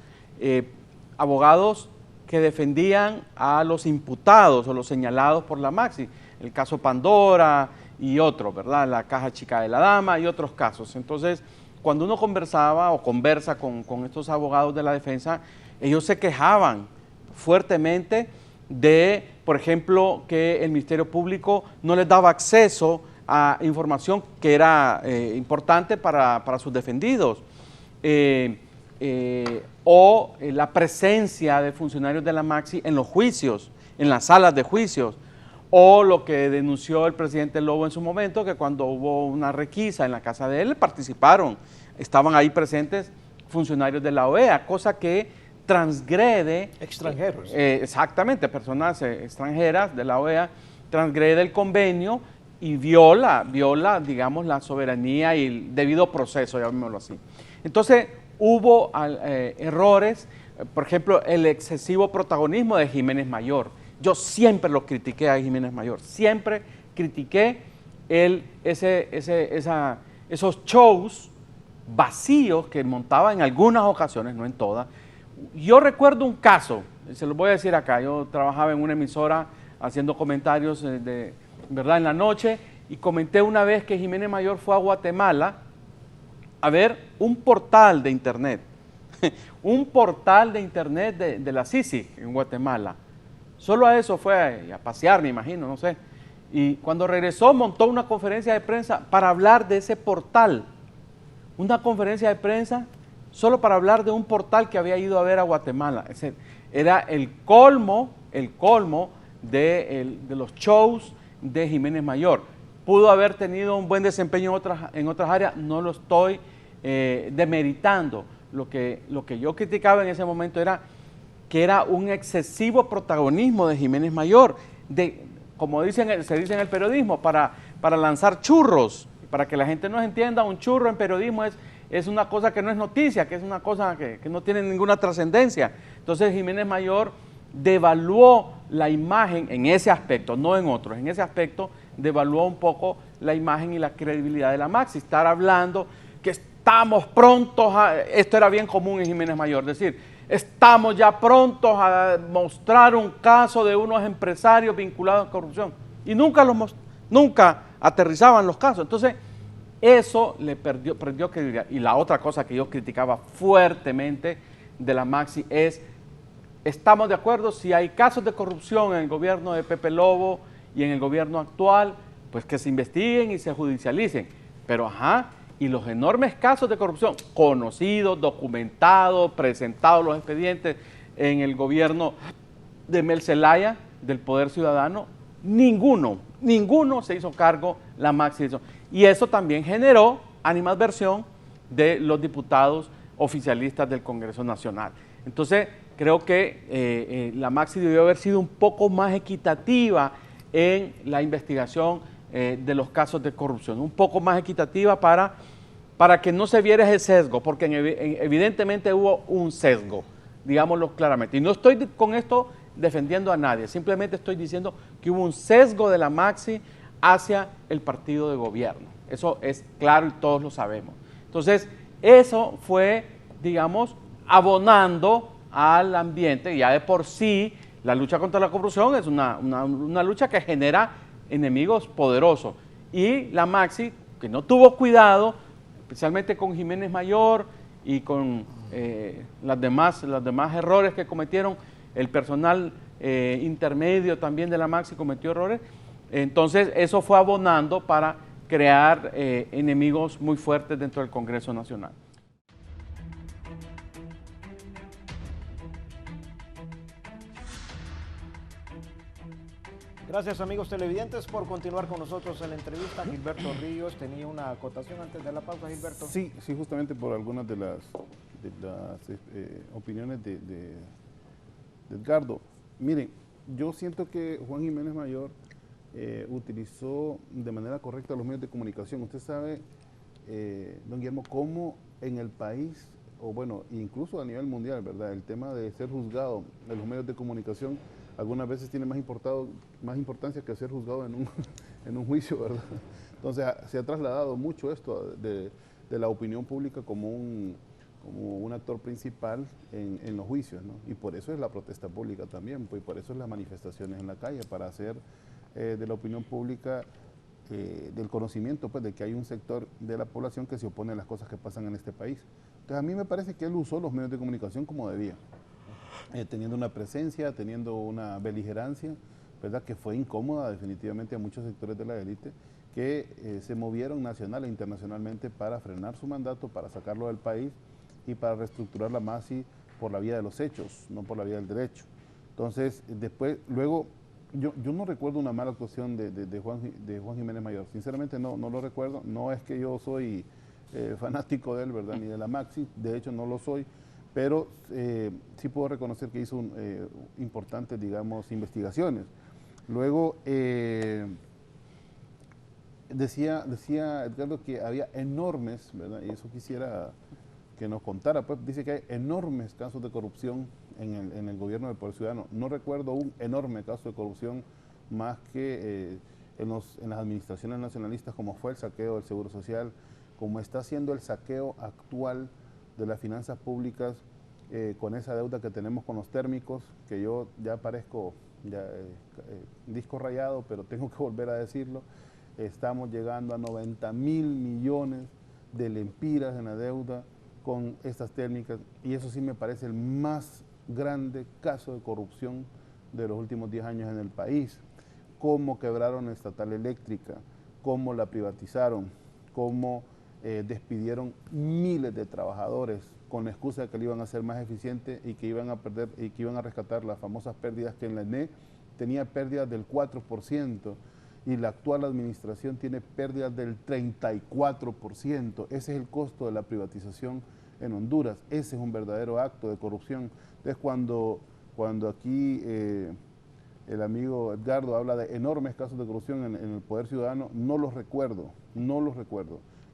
que defendían a los imputados o los señalados por la Maxi, el caso Pandora y otros, ¿verdad?, la Caja Chica de la Dama y otros casos. Entonces, cuando uno conversaba o conversa con estos abogados de la defensa, ellos se quejaban fuertemente de, por ejemplo, que el Ministerio Público no les daba acceso a información que era importante para sus defendidos, o la presencia de funcionarios de la Maxi en los juicios, en las salas de juicios, o lo que denunció el presidente Lobo en su momento, que cuando hubo una requisa en la casa de él, estaban ahí presentes funcionarios de la OEA, cosa que transgrede... Extranjeros. Exactamente, personas extranjeras de la OEA, transgrede el convenio y viola, digamos, la soberanía y el debido proceso, llamémoslo así. Entonces, hubo errores, por ejemplo, el excesivo protagonismo de Jiménez Mayor. Yo siempre lo critiqué a Jiménez Mayor, siempre critiqué esos shows vacíos que montaba en algunas ocasiones, no en todas. Yo recuerdo un caso, se lo voy a decir acá, yo trabajaba en una emisora haciendo comentarios ¿verdad?, en la noche, y comenté una vez que Jiménez Mayor fue a Guatemala a ver un portal de internet un portal de internet de la CICIG en Guatemala. Solo a eso fue a pasear, me imagino, no sé. Y cuando regresó montó una conferencia de prensa para hablar de ese portal. Una conferencia de prensa solo para hablar de un portal que había ido a ver a Guatemala. Era el colmo de los shows de Jiménez Mayor. Pudo haber tenido un buen desempeño en otras áreas, no lo estoy demeritando. Lo que yo criticaba en ese momento era que era un excesivo protagonismo de Jiménez Mayor, como se dice en el periodismo, para lanzar churros, para que la gente nos entienda. Un churro en periodismo es una cosa que no es noticia, que es una cosa que no tiene ninguna trascendencia. Entonces Jiménez Mayor devaluó la imagen en ese aspecto, no en otros, en ese aspecto devaluó un poco la imagen y la credibilidad de la Maxi. Estar hablando que estamos prontos esto era bien común en Jiménez Mayor, decir, estamos ya prontos a mostrar un caso de unos empresarios vinculados a corrupción. Y nunca aterrizaban los casos. Entonces, eso le perdió credibilidad. Y la otra cosa que yo criticaba fuertemente de la Maxi es, estamos de acuerdo, si hay casos de corrupción en el gobierno de Pepe Lobo y en el gobierno actual, pues que se investiguen y se judicialicen. Pero, y los enormes casos de corrupción, conocidos, documentados, presentados los expedientes en el gobierno de Mel Zelaya, del Poder Ciudadano, ninguno se hizo cargo, la Maxi hizo. Y eso también generó animadversión de los diputados oficialistas del Congreso Nacional. Entonces, creo que la Maxi debió haber sido un poco más equitativa en la investigación de los casos de corrupción, un poco más equitativa para que no se viera ese sesgo, porque evidentemente hubo un sesgo, digámoslo claramente. Y no estoy con esto defendiendo a nadie, simplemente estoy diciendo que hubo un sesgo de la Maxi hacia el partido de gobierno. Eso es claro y todos lo sabemos. Entonces, eso fue, digamos, abonando al ambiente. Ya de por sí, la lucha contra la corrupción es una lucha que genera enemigos poderosos. Y la Maxi, que no tuvo cuidado, especialmente con Jiménez Mayor y con los demás errores que cometieron, el personal intermedio también de la Maxi cometió errores. Entonces, eso fue abonando para crear enemigos muy fuertes dentro del Congreso Nacional. Gracias, amigos televidentes, por continuar con nosotros en la entrevista. Gilberto Ríos tenía una acotación antes de la pausa, Gilberto. Sí, justamente por algunas de las opiniones de Edgardo. Miren, yo siento que Juan Jiménez Mayor utilizó de manera correcta los medios de comunicación. Usted sabe, don Guillermo, cómo en el país, o bueno, incluso a nivel mundial, ¿verdad?, el tema de ser juzgado en los medios de comunicación algunas veces tiene más importancia que ser juzgado en un juicio, ¿verdad? Entonces se ha trasladado mucho esto de la opinión pública como un actor principal en los juicios, ¿no? Y por eso es la protesta pública también, pues, y por eso es las manifestaciones en la calle, para hacer de la opinión pública, del conocimiento, pues, de que hay un sector de la población que se opone a las cosas que pasan en este país. Entonces a mí me parece que él usó los medios de comunicación como debía. Teniendo una presencia, teniendo una beligerancia, ¿verdad?, que fue incómoda definitivamente a muchos sectores de la élite que se movieron nacional e internacionalmente para frenar su mandato, para sacarlo del país y para reestructurar la Maxi por la vía de los hechos, no por la vía del derecho. Entonces, luego, yo no recuerdo una mala actuación de Juan Jiménez Mayor, sinceramente no lo recuerdo. No es que yo soy fanático de él, ¿verdad?, ni de la Maxi, de hecho no lo soy, pero sí puedo reconocer que hizo importantes, digamos, investigaciones. Luego, decía Edgardo que había enormes, ¿verdad?, y eso quisiera que nos contara, pues dice que hay enormes casos de corrupción en el gobierno del Poder Ciudadano. No recuerdo un enorme caso de corrupción más que en las administraciones nacionalistas, como fue el saqueo del Seguro Social, como está siendo el saqueo actual de las finanzas públicas, con esa deuda que tenemos con los térmicos, que yo ya parezco disco rayado, pero tengo que volver a decirlo. Estamos llegando a 90.000 millones de lempiras en la deuda con estas técnicas, y eso sí me parece el más grande caso de corrupción de los últimos 10 años en el país. Cómo quebraron la estatal eléctrica, cómo la privatizaron, cómo despidieron miles de trabajadores con la excusa de que le iban a hacer más eficiente y que iban a perder y que iban a rescatar las famosas pérdidas, que en la ENE tenía pérdidas del 4% y la actual administración tiene pérdidas del 34%. Ese es el costo de la privatización en Honduras. Ese es un verdadero acto de corrupción. Entonces, cuando aquí el amigo Edgardo habla de enormes casos de corrupción en el Poder Ciudadano, no los recuerdo.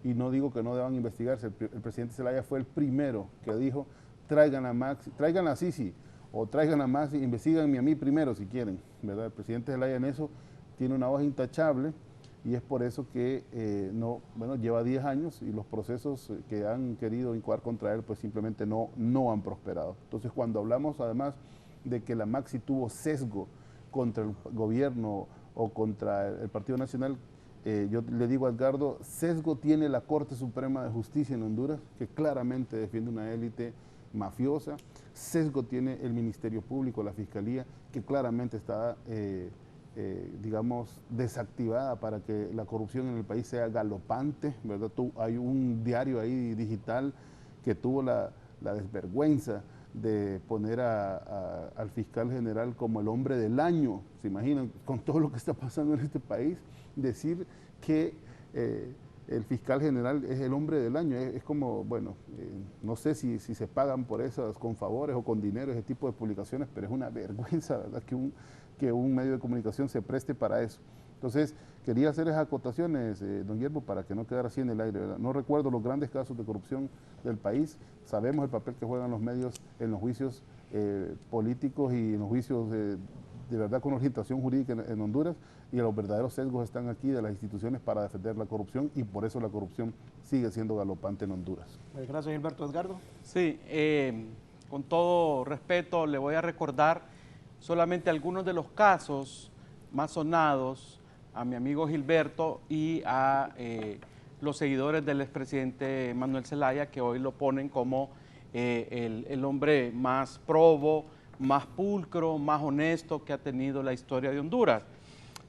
Y no digo que no deban investigarse. El presidente Zelaya fue el primero que dijo, traigan a Sisi o traigan a Maxi, investíganme a mí primero si quieren, ¿verdad? El presidente Zelaya en eso tiene una hoja intachable, y es por eso que lleva 10 años y los procesos que han querido incoar contra él pues simplemente no han prosperado. Entonces, cuando hablamos además de que la Maxi tuvo sesgo contra el gobierno o contra el Partido Nacional, yo le digo a Edgardo, sesgo tiene la Corte Suprema de Justicia en Honduras, que claramente defiende una élite mafiosa. Sesgo tiene el Ministerio Público, la Fiscalía, que claramente está, digamos, desactivada para que la corrupción en el país sea galopante, ¿verdad? Hay un diario ahí digital que tuvo la desvergüenza de poner al fiscal general como el hombre del año. ¿Se imaginan? Con todo lo que está pasando en este país, decir que el fiscal general es el hombre del año, es como, bueno, no sé si se pagan por esas con favores o con dinero ese tipo de publicaciones, pero es una vergüenza, ¿verdad?, que un medio de comunicación se preste para eso. Entonces, quería hacer esas acotaciones, don Guillermo, para que no quedara así en el aire, ¿verdad? No recuerdo los grandes casos de corrupción del país, sabemos el papel que juegan los medios en los juicios políticos y en los juicios de verdad con orientación jurídica en Honduras, y los verdaderos sesgos están aquí de las instituciones para defender la corrupción, y por eso la corrupción sigue siendo galopante en Honduras. Gracias, Gilberto. Edgardo. Sí, con todo respeto le voy a recordar solamente algunos de los casos más sonados a mi amigo Gilberto y a los seguidores del expresidente Manuel Zelaya, que hoy lo ponen como el hombre más probo, más pulcro, más honesto que ha tenido la historia de Honduras.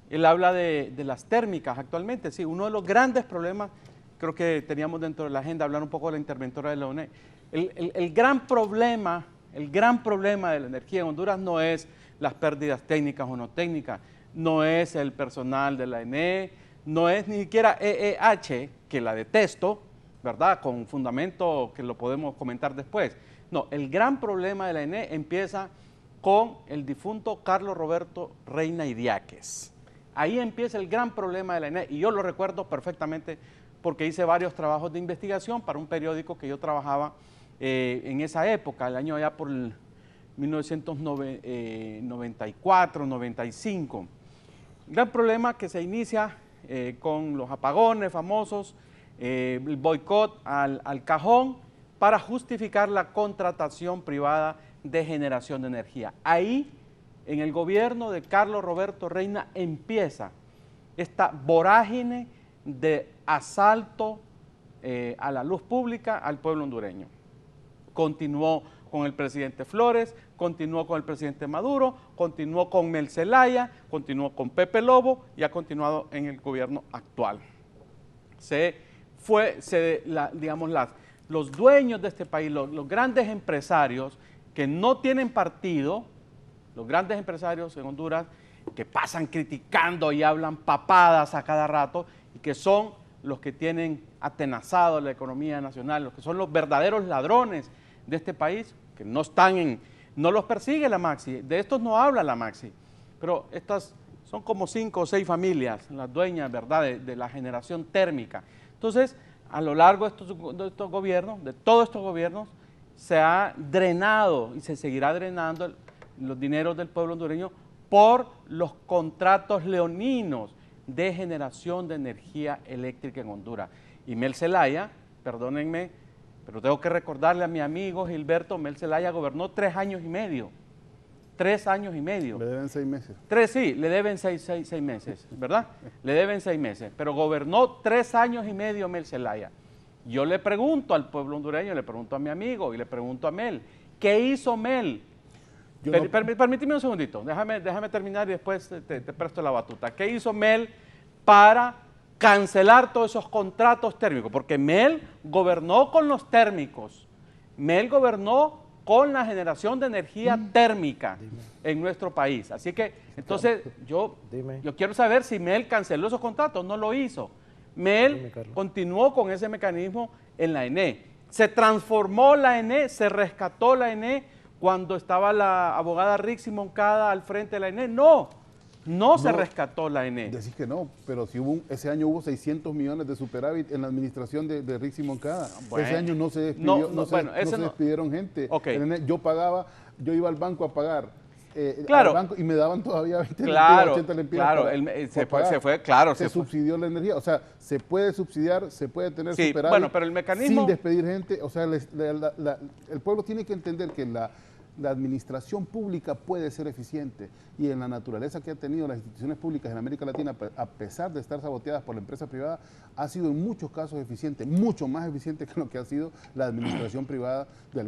Él habla de las térmicas actualmente. Sí, uno de los grandes problemas, creo que teníamos dentro de la agenda, hablar un poco de la interventora de la ONE. El gran problema de la energía en Honduras no es las pérdidas técnicas o no técnicas, no es el personal de la ENE, no es ni siquiera EEH, que la detesto, ¿verdad?, con fundamento que lo podemos comentar después. No, el gran problema de la ENE empieza con el difunto Carlos Roberto Reina Idiáquez. Ahí empieza el gran problema de la ENE, y yo lo recuerdo perfectamente porque hice varios trabajos de investigación para un periódico que yo trabajaba en esa época, el año allá por el 1994, 95. Gran problema que se inicia con los apagones famosos, el boicot al cajón para justificar la contratación privada de generación de energía. Ahí, en el gobierno de Carlos Roberto Reina, empieza esta vorágine de asalto a la luz pública al pueblo hondureño. Continuó con el presidente Flores, continuó con el presidente Maduro, continuó con Mel Zelaya, continuó con Pepe Lobo y ha continuado en el gobierno actual. Los dueños de este país, los grandes empresarios que no tienen partido, los grandes empresarios en Honduras que pasan criticando y hablan papadas a cada rato, y que son los que tienen atenazado la economía nacional, los que son los verdaderos ladrones de este país, que no los persigue la Maxi, de estos no habla la Maxi, pero estas son como 5 o 6 familias, las dueñas, ¿verdad?, de la generación térmica. Entonces, a lo largo de estos gobiernos, de todos estos gobiernos, se ha drenado y se seguirá drenando los dineros del pueblo hondureño por los contratos leoninos de generación de energía eléctrica en Honduras. Y Mel Zelaya, perdónenme, pero tengo que recordarle a mi amigo Gilberto, Mel Zelaya gobernó 3 años y medio. 3 años y medio. Le deben 6 meses. 3, sí, le deben 6 meses, ¿verdad? Le deben 6 meses, pero gobernó 3 años y medio Mel Zelaya. Yo le pregunto al pueblo hondureño, le pregunto a mi amigo y le pregunto a Mel, ¿qué hizo Mel? Permíteme un segundito, déjame terminar y después te presto la batuta. ¿Qué hizo Mel para cancelar todos esos contratos térmicos? Porque Mel gobernó con los térmicos, Mel gobernó con la generación de energía térmica en nuestro país. Así que, entonces, yo quiero saber si Mel canceló esos contratos. No lo hizo. Mel continuó con ese mecanismo en la ENE. Se transformó la ENE, se rescató la ENE cuando estaba la abogada Rixi Moncada al frente de la ENE. No se rescató la ENE. Decís que no, pero si ese año hubo 600 millones de superávit en la administración de Rixi Moncada. Bueno, ese año no se despidió, no se despidieron gente. Okay. Yo iba al banco a pagar. Claro. Al banco y me daban todavía 20 claro, 80 lempiras. Claro. Se subsidió la energía. O sea, se puede subsidiar, se puede tener superávit. Bueno, pero el mecanismo... sin despedir gente. O sea, el pueblo tiene que entender que la administración pública puede ser eficiente y en la naturaleza que han tenido las instituciones públicas en América Latina, a pesar de estar saboteadas por la empresa privada, ha sido en muchos casos eficiente, mucho más eficiente que lo que ha sido la administración privada de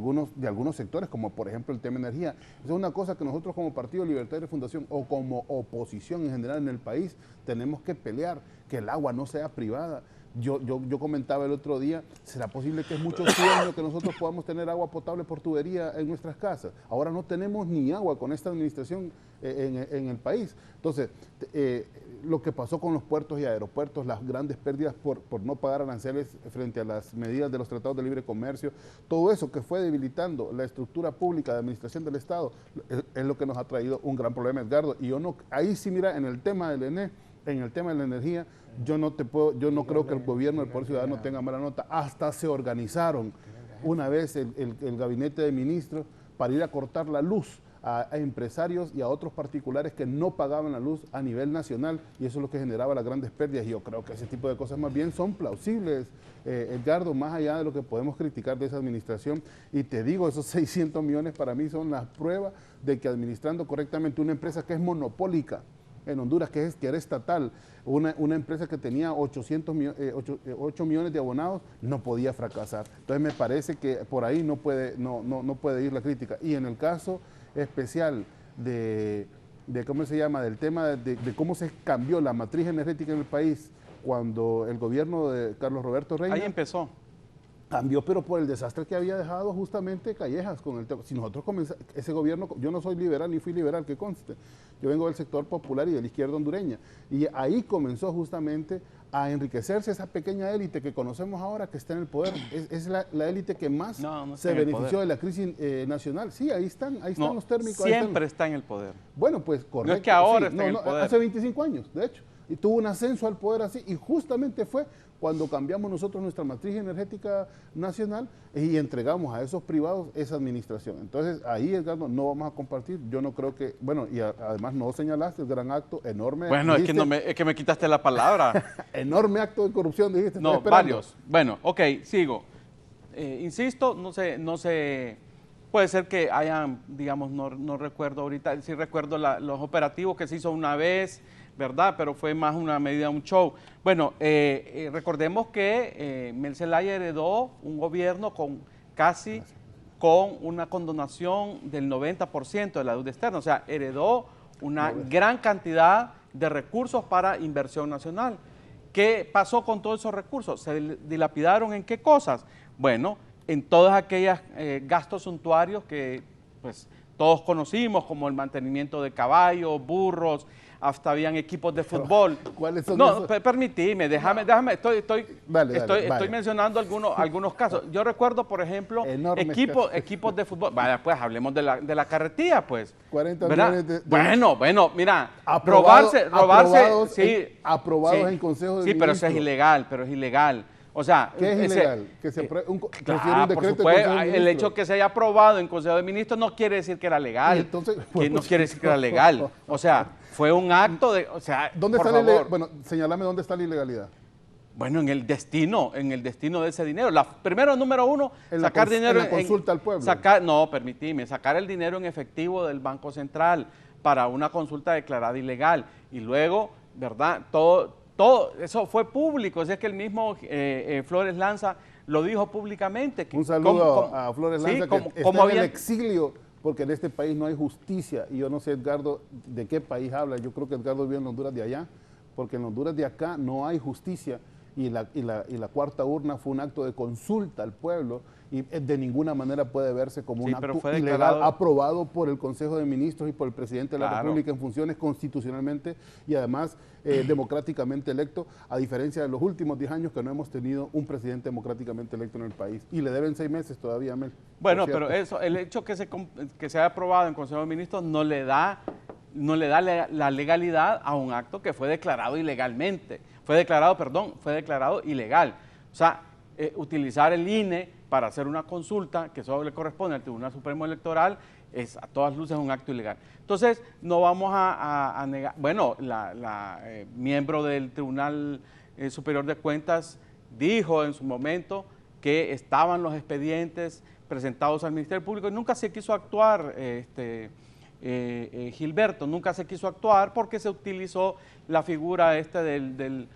algunos sectores, como por ejemplo el tema energía. Esa es una cosa que nosotros como Partido Libertario de Fundación o como oposición en general en el país tenemos que pelear, que el agua no sea privada. Yo comentaba el otro día, ¿será posible que es mucho sueño que nosotros podamos tener agua potable por tubería en nuestras casas? Ahora no tenemos ni agua con esta administración en el país. Entonces, lo que pasó con los puertos y aeropuertos, las grandes pérdidas por no pagar aranceles frente a las medidas de los tratados de libre comercio, todo eso que fue debilitando la estructura pública de administración del Estado, es lo que nos ha traído un gran problema, Edgardo. Y ahí sí, mira, en el tema del ENE, en el tema de la energía, yo no creo que el gobierno del Poder Ciudadano tenga mala nota. Hasta se organizaron una vez el gabinete de ministros para ir a cortar la luz a empresarios y a otros particulares que no pagaban la luz a nivel nacional, y eso es lo que generaba las grandes pérdidas. Y yo creo que ese tipo de cosas más bien son plausibles, Edgardo, más allá de lo que podemos criticar de esa administración. Y te digo, esos 600 millones para mí son las pruebas de que administrando correctamente una empresa que es monopólica en Honduras, que era estatal, una empresa que tenía 8 millones de abonados, no podía fracasar. Entonces me parece que por ahí no puede ir la crítica. Y en el caso especial de ¿cómo se llama?, del tema de cómo se cambió la matriz energética en el país cuando el gobierno de Carlos Roberto Reina... Ahí empezó. Cambió, pero por el desastre que había dejado justamente Callejas con el tema. Si nosotros comenzamos, ese gobierno, yo no soy liberal ni fui liberal, que conste, yo vengo del sector popular y de la izquierda hondureña, y ahí comenzó justamente a enriquecerse esa pequeña élite que conocemos ahora que está en el poder. Es la élite que más se benefició de la crisis nacional. Sí, ahí están los térmicos. Siempre está en el poder. Bueno, pues correcto. No es que ahora está en el poder. Hace 25 años, de hecho, y tuvo un ascenso al poder así, y justamente fue cuando cambiamos nosotros nuestra matriz energética nacional y entregamos a esos privados esa administración. Entonces, ahí, Edgardo, no vamos a compartir. Yo no creo que, bueno, y además no señalaste el gran acto enorme. Bueno, dijiste, es que me quitaste la palabra. Enorme acto de corrupción, dijiste. No, varios. Bueno, ok, sigo. Insisto, no sé, puede ser que hayan, digamos, no recuerdo ahorita, sí recuerdo los operativos que se hizo una vez, ¿verdad? Pero fue más una medida, un show. Bueno, recordemos que Mel Zelaya heredó un gobierno con una condonación del 90% de la deuda externa, o sea, heredó una gran cantidad de recursos para inversión nacional. ¿Qué pasó con todos esos recursos? ¿Se dilapidaron en qué cosas? Bueno, en todos aquellos gastos suntuarios que pues todos conocimos, como el mantenimiento de caballos, burros, hasta habían equipos de fútbol. ¿Cuáles son esos? Permitime, déjame, estoy mencionando algunos casos. Yo recuerdo, por ejemplo, equipos de fútbol. Vaya, pues hablemos de la carretilla, pues. 40 millones de... Bueno, mira, robarse, aprobados en Consejo de Ministros. Sí, pero eso es ilegal, O sea, ¿qué es ilegal? Que se un decreto el hecho que se haya aprobado en Consejo de Ministros no quiere decir que era legal. Entonces, no quiere decir que era legal. O sea, fue un acto de, o sea, ¿dónde está la ilegalidad? Bueno, señálame dónde está la ilegalidad. Bueno, en el destino de ese dinero. Primero, número uno, sacar dinero... En la consulta al pueblo. Sacar el dinero en efectivo del Banco Central para una consulta declarada ilegal. Y luego, ¿verdad? todo eso fue público, es que el mismo Flores Lanza lo dijo públicamente. Un saludo a Flores Lanza, que está en el exilio, porque en este país no hay justicia. Y yo no sé, Edgardo, de qué país habla. Yo creo que Edgardo vive en Honduras de allá, porque en Honduras de acá no hay justicia. Y la cuarta urna fue un acto de consulta al pueblo y de ninguna manera puede verse como un acto ilegal aprobado por el Consejo de Ministros y por el Presidente de la República en funciones constitucionalmente y además democráticamente electo, a diferencia de los últimos 10 años que no hemos tenido un presidente democráticamente electo en el país. Y le deben 6 meses todavía, Mel. Bueno, pero eso, el hecho que se haya aprobado en Consejo de Ministros no le da la legalidad a un acto que fue declarado ilegalmente. Fue declarado ilegal. O sea, utilizar el INE para hacer una consulta, que eso le corresponde al Tribunal Supremo Electoral, es a todas luces un acto ilegal. Entonces, no vamos a negar, bueno, la miembro del Tribunal Superior de Cuentas dijo en su momento que estaban los expedientes presentados al Ministerio Público y nunca se quiso actuar, Gilberto, nunca se quiso actuar porque se utilizó la figura del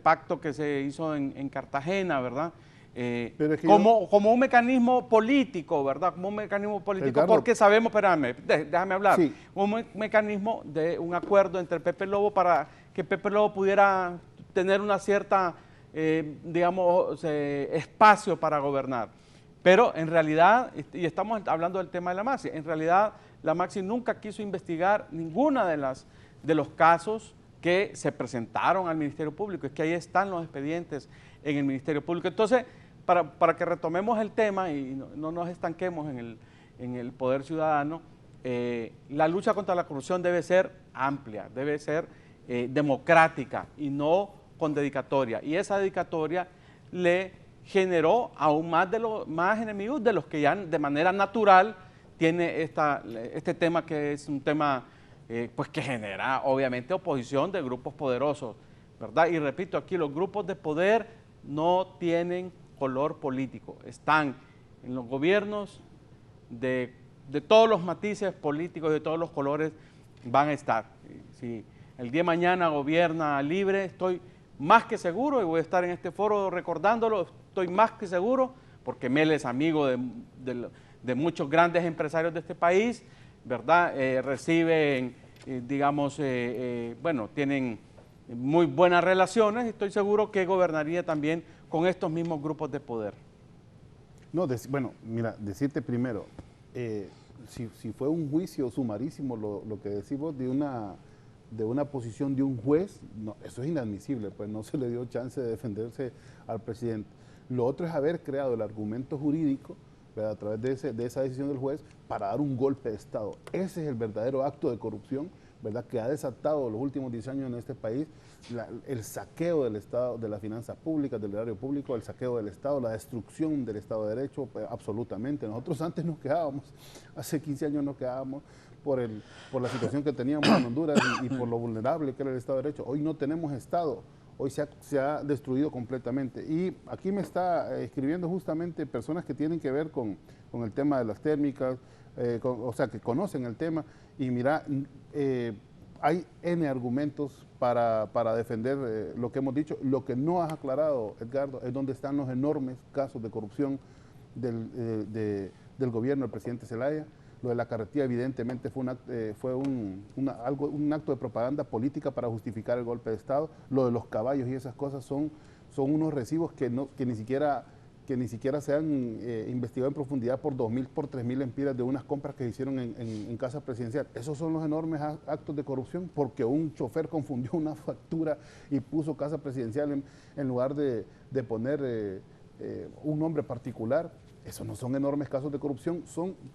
pacto que se hizo en Cartagena, ¿verdad? Pero es que como un mecanismo político, ¿verdad? Como un mecanismo político, porque sabemos, espérame, déjame hablar, sí, un mecanismo de un acuerdo entre Pepe Lobo para que Pepe Lobo pudiera tener una cierta, digamos, espacio para gobernar. Pero en realidad, y estamos hablando del tema de la Maxi, en realidad la Maxi nunca quiso investigar ninguna de los casos que se presentaron al Ministerio Público. Es que ahí están los expedientes en el Ministerio Público. Entonces, para que retomemos el tema y no nos estanquemos en el poder ciudadano, la lucha contra la corrupción debe ser amplia, debe ser democrática y no con dedicatoria. Y esa dedicatoria le generó aún más enemigos de los que ya de manera natural tiene este tema, que es un tema pues que genera obviamente oposición de grupos poderosos, ¿verdad? Y repito, aquí los grupos de poder no tienen color político, están en los gobiernos de todos los matices políticos, de todos los colores van a estar. Si el día de mañana gobierna Libre, estoy más que seguro, y voy a estar en este foro recordándolo, estoy más que seguro, porque Mel es amigo de muchos grandes empresarios de este país, ¿verdad? Reciben, digamos, bueno, tienen muy buenas relaciones y estoy seguro que gobernaría también con estos mismos grupos de poder. No, bueno, mira, decirte primero, si fue un juicio sumarísimo lo que decimos de una posición de un juez, no, eso es inadmisible, pues no se le dio chance de defenderse al presidente. Lo otro es haber creado el argumento jurídico, ¿verdad?, a través de esa decisión del juez para dar un golpe de Estado. Ese es el verdadero acto de corrupción, ¿verdad?, que ha desatado los últimos 10 años en este país, el saqueo del Estado, de las finanzas públicas, del erario público, el saqueo del Estado, la destrucción del Estado de Derecho, pues, absolutamente. Nosotros antes nos quedábamos, hace 15 años nos quedábamos por la situación que teníamos en Honduras y por lo vulnerable que era el Estado de Derecho. Hoy no tenemos Estado. Hoy se ha destruido completamente. Y aquí me está escribiendo justamente personas que tienen que ver con el tema de las térmicas, o sea, que conocen el tema. Y mira, hay N argumentos para defender lo que hemos dicho. Lo que no has aclarado, Edgardo, es dónde están los enormes casos de corrupción del gobierno del presidente Zelaya. Lo de la carretilla evidentemente fue un acto de propaganda política para justificar el golpe de Estado. Lo de los caballos y esas cosas son unos recibos que ni siquiera se han investigado en profundidad por 2.000, por 3.000 empiras de unas compras que se hicieron en Casa Presidencial. Esos son los enormes actos de corrupción, porque un chofer confundió una factura y puso Casa Presidencial en lugar de poner un nombre particular. Esos no son enormes casos de corrupción,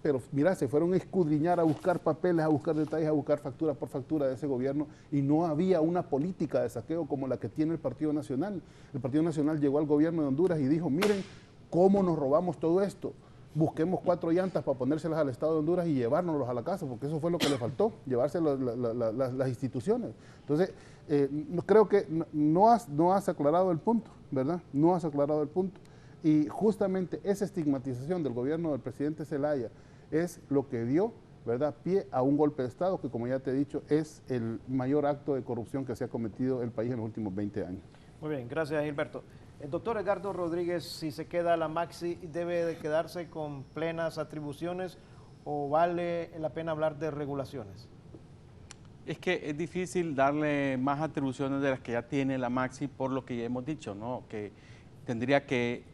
pero mira, se fueron a escudriñar, a buscar papeles, a buscar detalles, a buscar factura por factura de ese gobierno, y no había una política de saqueo como la que tiene el Partido Nacional. El Partido Nacional llegó al gobierno de Honduras y dijo, miren cómo nos robamos todo esto, busquemos 4 llantas para ponérselas al Estado de Honduras y llevárnoslos a la casa, porque eso fue lo que le faltó, llevarse las instituciones. Entonces, creo que no has aclarado el punto, ¿verdad? No has aclarado el punto. Y justamente esa estigmatización del gobierno del presidente Zelaya es lo que dio ¿verdad?, pie a un golpe de Estado que, como ya te he dicho, es el mayor acto de corrupción que se ha cometido el país en los últimos 20 años. Muy bien, gracias Gilberto. El doctor Edgardo Rodríguez, si se queda la Maxi, ¿debe de quedarse con plenas atribuciones o vale la pena hablar de regulaciones? Es que es difícil darle más atribuciones de las que ya tiene la Maxi por lo que ya hemos dicho, ¿no? Que tendría que,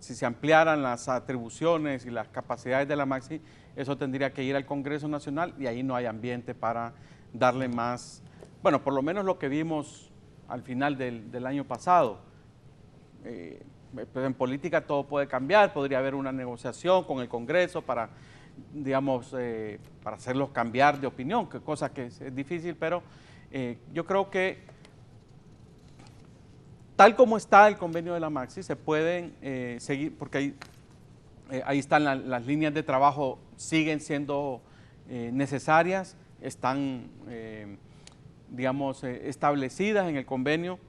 si se ampliaran las atribuciones y las capacidades de la Maxi, eso tendría que ir al Congreso Nacional y ahí no hay ambiente para darle más, bueno, por lo menos lo que vimos al final del año pasado. Pues en política todo puede cambiar, podría haber una negociación con el Congreso para, digamos, para hacerlos cambiar de opinión, que cosa que es difícil, pero yo creo que tal como está el convenio de la Maxi, se pueden seguir, porque ahí están las líneas de trabajo, siguen siendo necesarias, están, digamos, establecidas en el convenio.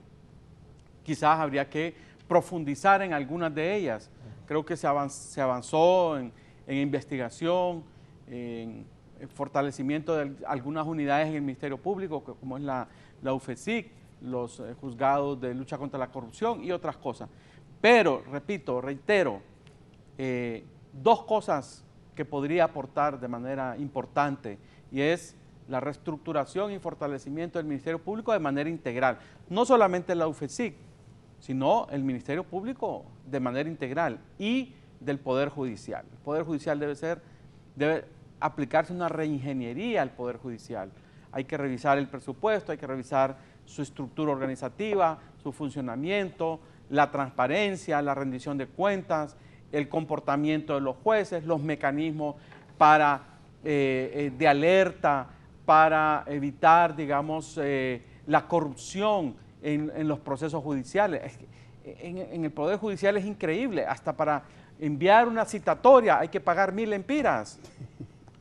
Quizás habría que profundizar en algunas de ellas. Creo que se avanzó en investigación, en fortalecimiento de algunas unidades en el Ministerio Público, como es la UFESIC, los juzgados de lucha contra la corrupción y otras cosas. Pero, repito, reitero, dos cosas que podría aportar de manera importante, y es la reestructuración y fortalecimiento del Ministerio Público de manera integral. No solamente la UFESIC, sino el Ministerio Público de manera integral y del Poder Judicial. El Poder Judicial debe aplicarse una reingeniería al Poder Judicial. Hay que revisar el presupuesto, hay que revisar su estructura organizativa, su funcionamiento, la transparencia, la rendición de cuentas, el comportamiento de los jueces, los mecanismos de alerta para evitar, digamos, la corrupción en los procesos judiciales. En el Poder Judicial es increíble, hasta para enviar una citatoria hay que pagar 1.000 empiras.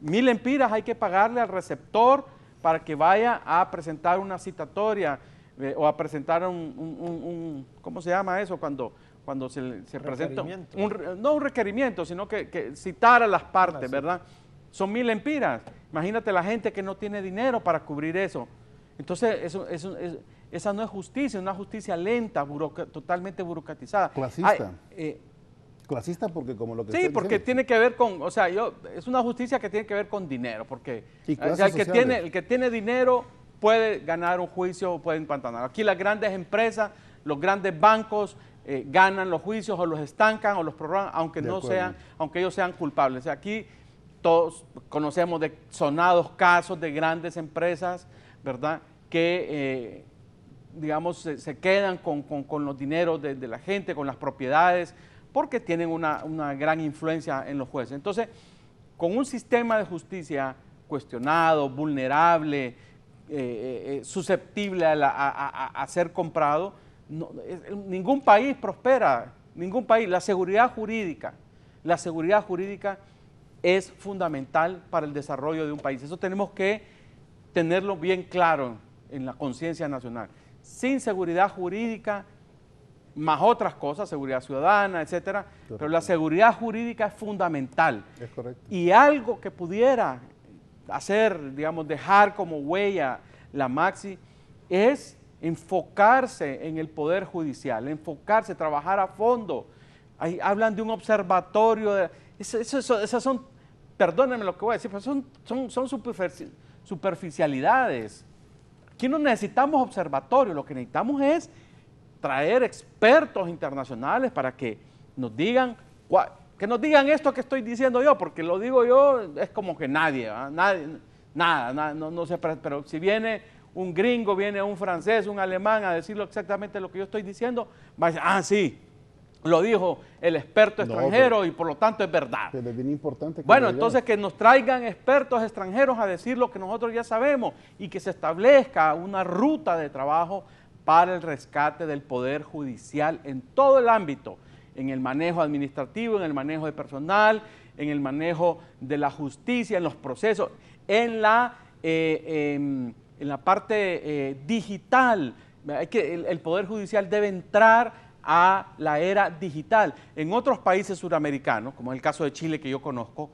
1.000 empiras hay que pagarle al receptor para que vaya a presentar una citatoria o a presentar ¿cómo se llama eso? Cuando se presenta no un requerimiento, sino que citar a las partes, ¿verdad? Son 1.000 empiras. Imagínate la gente que no tiene dinero para cubrir eso. Entonces, esa no es justicia, es una justicia lenta, totalmente burocratizada. Clasista. Clasista porque como lo que sí, porque tiene que ver con, o sea, es una justicia que tiene que ver con dinero, porque o sea, el que tiene dinero puede ganar un juicio o puede empantanar. Aquí las grandes empresas, los grandes bancos ganan los juicios o los estancan o los prorrogan, aunque ellos sean culpables. O sea, aquí todos conocemos de sonados casos de grandes empresas, ¿verdad?, que digamos se quedan con los dineros de la gente, con las propiedades, porque tienen una gran influencia en los jueces. Entonces, con un sistema de justicia cuestionado, vulnerable, susceptible a ser comprado, ningún país prospera, ningún país. La seguridad jurídica es fundamental para el desarrollo de un país. Eso tenemos que tenerlo bien claro en la conciencia nacional. Sin seguridad jurídica, más otras cosas, seguridad ciudadana, etcétera, correcto, pero la seguridad jurídica es fundamental. Es correcto. Y algo que pudiera hacer, digamos, dejar como huella la Maxi es enfocarse en el Poder Judicial, enfocarse, trabajar a fondo. Ahí hablan de un observatorio, esas son, perdónenme lo que voy a decir, pero son superficialidades. Aquí no necesitamos observatorio, lo que necesitamos es traer expertos internacionales para que nos digan esto que estoy diciendo yo, porque lo digo yo, es como que nadie, no sé, pero si viene un gringo, viene un francés, un alemán a decirlo exactamente lo que yo estoy diciendo, va a decir, sí, lo dijo el experto extranjero y por lo tanto es verdad. Pero es bien importante. Bueno, entonces que nos traigan expertos extranjeros a decir lo que nosotros ya sabemos y que se establezca una ruta de trabajo para el rescate del Poder Judicial en todo el ámbito, en el manejo administrativo, en el manejo de personal, en el manejo de la justicia, en los procesos, en la parte digital. El Poder Judicial debe entrar a la era digital. En otros países suramericanos, como es el caso de Chile que yo conozco,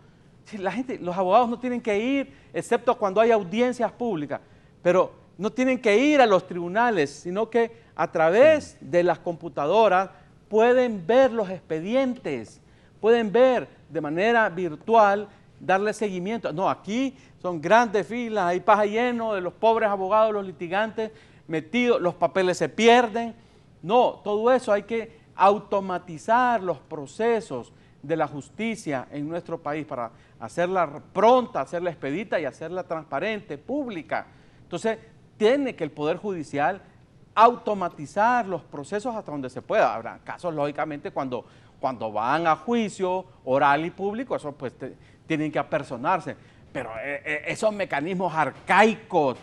Si la gente, los abogados no tienen que ir, excepto cuando hay audiencias públicas, pero no tienen que ir a los tribunales, sino que a través de las computadoras pueden ver los expedientes, pueden ver de manera virtual, darle seguimiento. No, aquí son grandes filas, hay paja lleno de los pobres abogados, los litigantes metidos, los papeles se pierden. No, todo eso hay que automatizar los procesos de la justicia en nuestro país para hacerla pronta, hacerla expedita y hacerla transparente, pública. Entonces, tiene que el Poder Judicial automatizar los procesos hasta donde se pueda. Habrá casos, lógicamente, cuando van a juicio oral y público, eso pues tienen que apersonarse. Pero esos mecanismos arcaicos,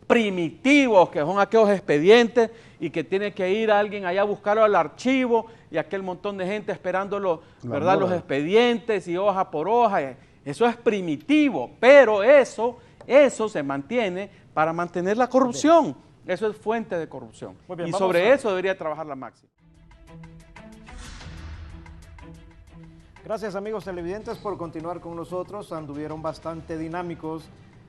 primitivos, que son aquellos expedientes y que tiene que ir alguien allá a buscarlo al archivo y aquel montón de gente esperando ¿verdad? Los expedientes y hoja por hoja, eso es primitivo, pero eso se mantiene para mantener la corrupción. Eso es fuente de corrupción. Bien, y sobre eso debería trabajar la Maxi. Gracias, amigos televidentes, por continuar con nosotros. Anduvieron bastante dinámicos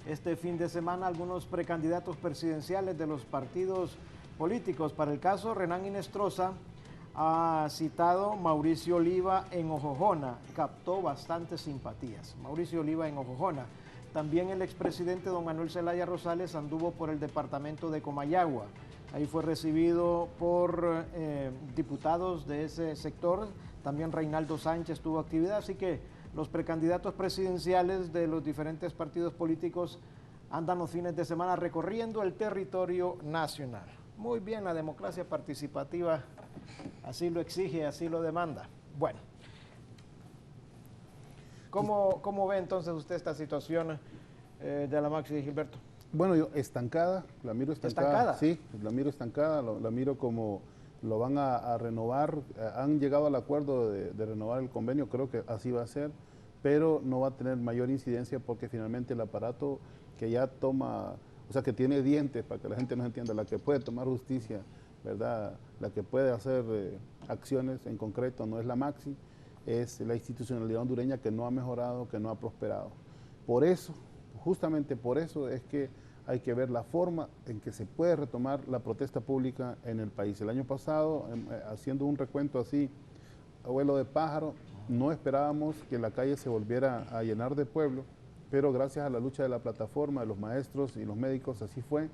este fin de semana algunos precandidatos presidenciales de los partidos políticos. Para el caso, Renan Inestrosa ha citado Mauricio Oliva en Ojojona, captó bastantes simpatías. Mauricio Oliva en Ojojona. También el expresidente don Manuel Zelaya Rosales anduvo por el departamento de Comayagua. Ahí fue recibido por diputados de ese sector. También Reinaldo Sánchez tuvo actividad, así que los precandidatos presidenciales de los diferentes partidos políticos andan los fines de semana recorriendo el territorio nacional. Muy bien, la democracia participativa así lo exige, así lo demanda. Bueno, ¿cómo ve entonces usted esta situación de la Maxi, Gilberto? Bueno, yo estancada, la miro estancada. ¿Estancada? Sí, la miro estancada, la miro como lo van a renovar, han llegado al acuerdo de renovar el convenio, creo que así va a ser, pero no va a tener mayor incidencia porque finalmente el aparato que ya toma, o sea, que tiene dientes, para que la gente nos entienda, la que puede tomar justicia, ¿verdad? La que puede hacer acciones en concreto no es la Maxi, es la institucionalidad hondureña que no ha mejorado, que no ha prosperado. Por eso, justamente por eso es que hay que ver la forma en que se puede retomar la protesta pública en el país. El año pasado, haciendo un recuento así, a vuelo de pájaro, no esperábamos que la calle se volviera a llenar de pueblo, pero gracias a la lucha de la plataforma, de los maestros y los médicos, así fue,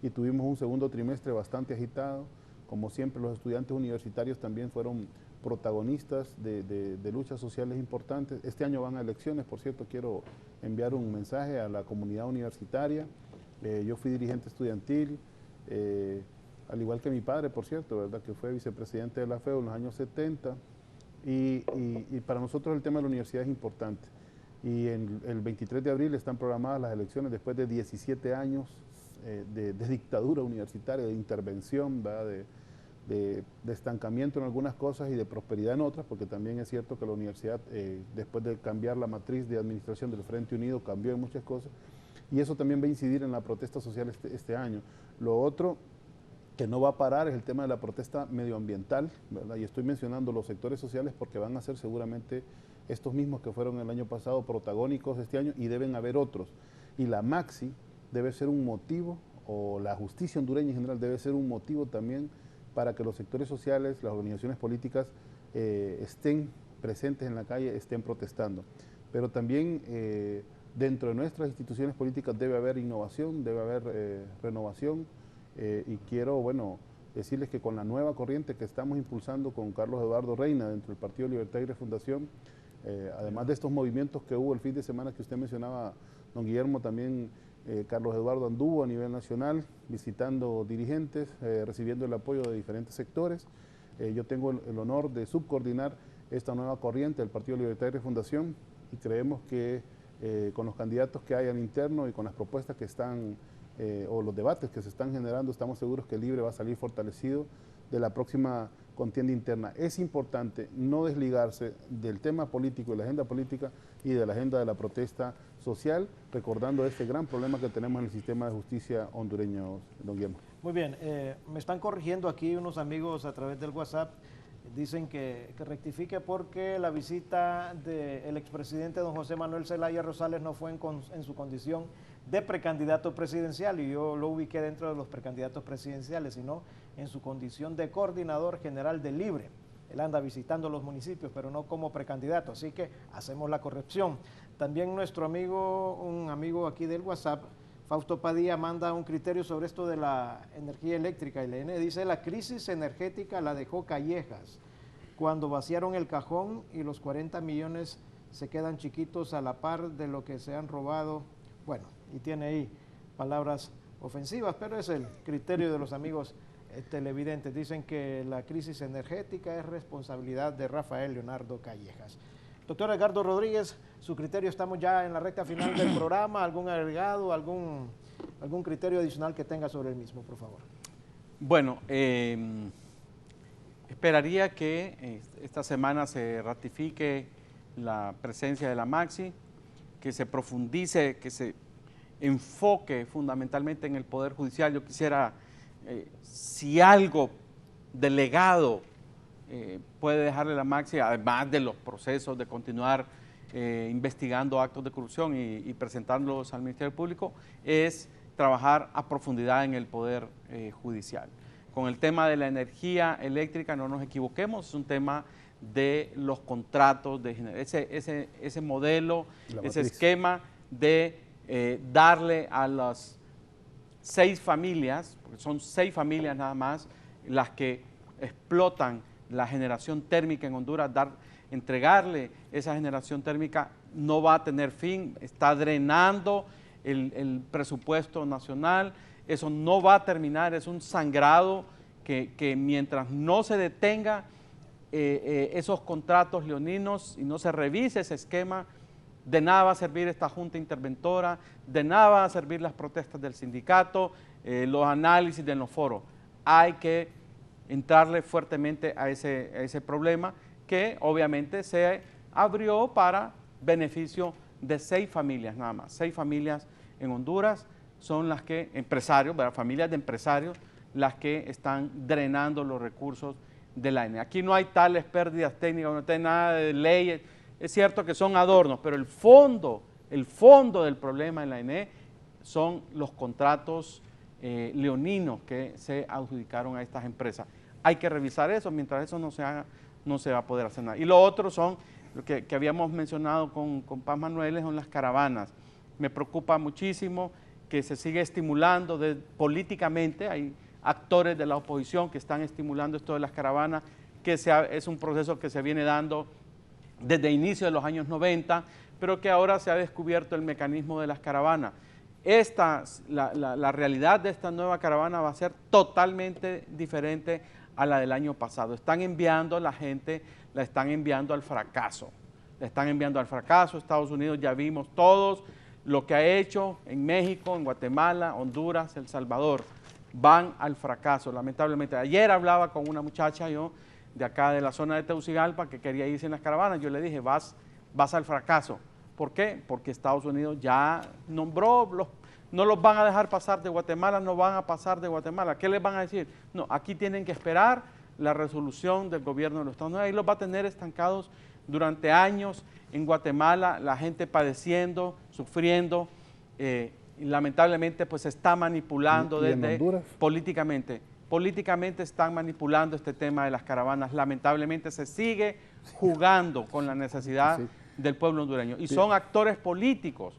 y tuvimos un segundo trimestre bastante agitado. Como siempre, los estudiantes universitarios también fueron protagonistas de luchas sociales importantes. Este año van a elecciones, por cierto, quiero enviar un mensaje a la comunidad universitaria. Yo fui dirigente estudiantil, al igual que mi padre, por cierto, ¿verdad? Que fue vicepresidente de la FEU en los años 70, y para nosotros el tema de la universidad es importante. Y el 23 de abril están programadas las elecciones después de 17 años de dictadura universitaria, de intervención, ¿verdad? De estancamiento en algunas cosas y de prosperidad en otras, porque también es cierto que la universidad, después de cambiar la matriz de administración del Frente Unido, cambió en muchas cosas. Y eso también va a incidir en la protesta social este año. Lo otro que no va a parar es el tema de la protesta medioambiental, ¿verdad? Y estoy mencionando los sectores sociales porque van a ser seguramente estos mismos que fueron el año pasado protagónicos este año, y deben haber otros. Y la Maxi debe ser un motivo, o la justicia hondureña en general debe ser un motivo también para que los sectores sociales, las organizaciones políticas estén presentes en la calle, estén protestando. Pero también dentro de nuestras instituciones políticas debe haber innovación, debe haber renovación, y quiero, bueno, decirles que con la nueva corriente que estamos impulsando con Carlos Eduardo Reina dentro del Partido Libertad y Refundación, además de estos movimientos que hubo el fin de semana que usted mencionaba, don Guillermo, también Carlos Eduardo anduvo a nivel nacional visitando dirigentes, recibiendo el apoyo de diferentes sectores. Yo tengo el honor de subcoordinar esta nueva corriente del Partido Libertad y Refundación, y creemos que con los candidatos que hay al interno y con las propuestas que están, o los debates que se están generando, estamos seguros que el Libre va a salir fortalecido de la próxima contienda interna. Es importante no desligarse del tema político y la agenda política y de la agenda de la protesta social, recordando este gran problema que tenemos en el sistema de justicia hondureño, don Guillermo. Muy bien, me están corrigiendo aquí unos amigos a través del WhatsApp. Dicen que rectifique porque la visita del expresidente don José Manuel Zelaya Rosales no fue en su condición de precandidato presidencial, y yo lo ubiqué dentro de los precandidatos presidenciales, sino en su condición de coordinador general del Libre. Él anda visitando los municipios, pero no como precandidato, así que hacemos la corrección. También nuestro amigo, un amigo aquí del WhatsApp, Fausto Padilla, manda un criterio sobre esto de la energía eléctrica. Y le dice: la crisis energética la dejó Callejas, cuando vaciaron el cajón y los 40 millones se quedan chiquitos a la par de lo que se han robado. Bueno, y tiene ahí palabras ofensivas, pero es el criterio de los amigos televidentes. Dicen que la crisis energética es responsabilidad de Rafael Leonardo Callejas. Doctor Edgardo Rodríguez, su criterio, estamos ya en la recta final del programa. ¿Algún agregado, algún criterio adicional que tenga sobre el mismo, por favor? Bueno, esperaría que esta semana se ratifique la presencia de la Maxi, que se profundice, que se enfoque fundamentalmente en el Poder Judicial. Yo quisiera, si algo delegado puede dejarle la Maxi, además de los procesos de continuar investigando actos de corrupción y presentándolos al Ministerio Público, es trabajar a profundidad en el Poder Judicial. Con el tema de la energía eléctrica, no nos equivoquemos, es un tema de los contratos, de ese modelo, ese esquema de darle a las 6 familias, porque son 6 familias nada más, las que explotan la generación térmica en Honduras, entregarle esa generación térmica no va a tener fin, está drenando el presupuesto nacional, eso no va a terminar, es un sangrado que mientras no se detenga esos contratos leoninos y no se revise ese esquema, de nada va a servir esta junta interventora, de nada van a servir las protestas del sindicato, los análisis de los foros. Hay que entrarle fuertemente a ese problema que obviamente se abrió para beneficio de 6 familias nada más. 6 familias en Honduras son las que, empresarios, ¿verdad? Familias de empresarios, las que están drenando los recursos de la ANE. Aquí no hay tales pérdidas técnicas, no hay nada de leyes, es cierto que son adornos, pero el fondo del problema en la ANE son los contratos leoninos que se adjudicaron a estas empresas. Hay que revisar eso, mientras eso no se haga, no se va a poder hacer nada. Y lo otro son, lo que habíamos mencionado con Paz Manuel, son las caravanas. Me preocupa muchísimo que se siga estimulando políticamente, hay actores de la oposición que están estimulando esto de las caravanas, que es un proceso que se viene dando desde el inicio de los años 90, pero que ahora se ha descubierto el mecanismo de las caravanas. La realidad de esta nueva caravana va a ser totalmente diferente a la del año pasado. Están enviando a la gente, la están enviando al fracaso. La están enviando al fracaso. Estados Unidos, ya vimos todos lo que ha hecho en México, en Guatemala, Honduras, El Salvador. Van al fracaso, lamentablemente. Ayer hablaba con una muchacha yo de acá de la zona de Tegucigalpa que quería irse en las caravanas. Yo le dije, vas al fracaso. ¿Por qué? Porque Estados Unidos ya nombró, no los van a dejar pasar de Guatemala, no van a pasar de Guatemala. ¿Qué les van a decir? No, aquí tienen que esperar la resolución del gobierno de los Estados Unidos. Ahí los va a tener estancados durante años en Guatemala, la gente padeciendo, sufriendo, y lamentablemente pues se está manipulando políticamente. Políticamente están manipulando este tema de las caravanas. Lamentablemente se sigue jugando con la necesidad del pueblo hondureño. Y son actores políticos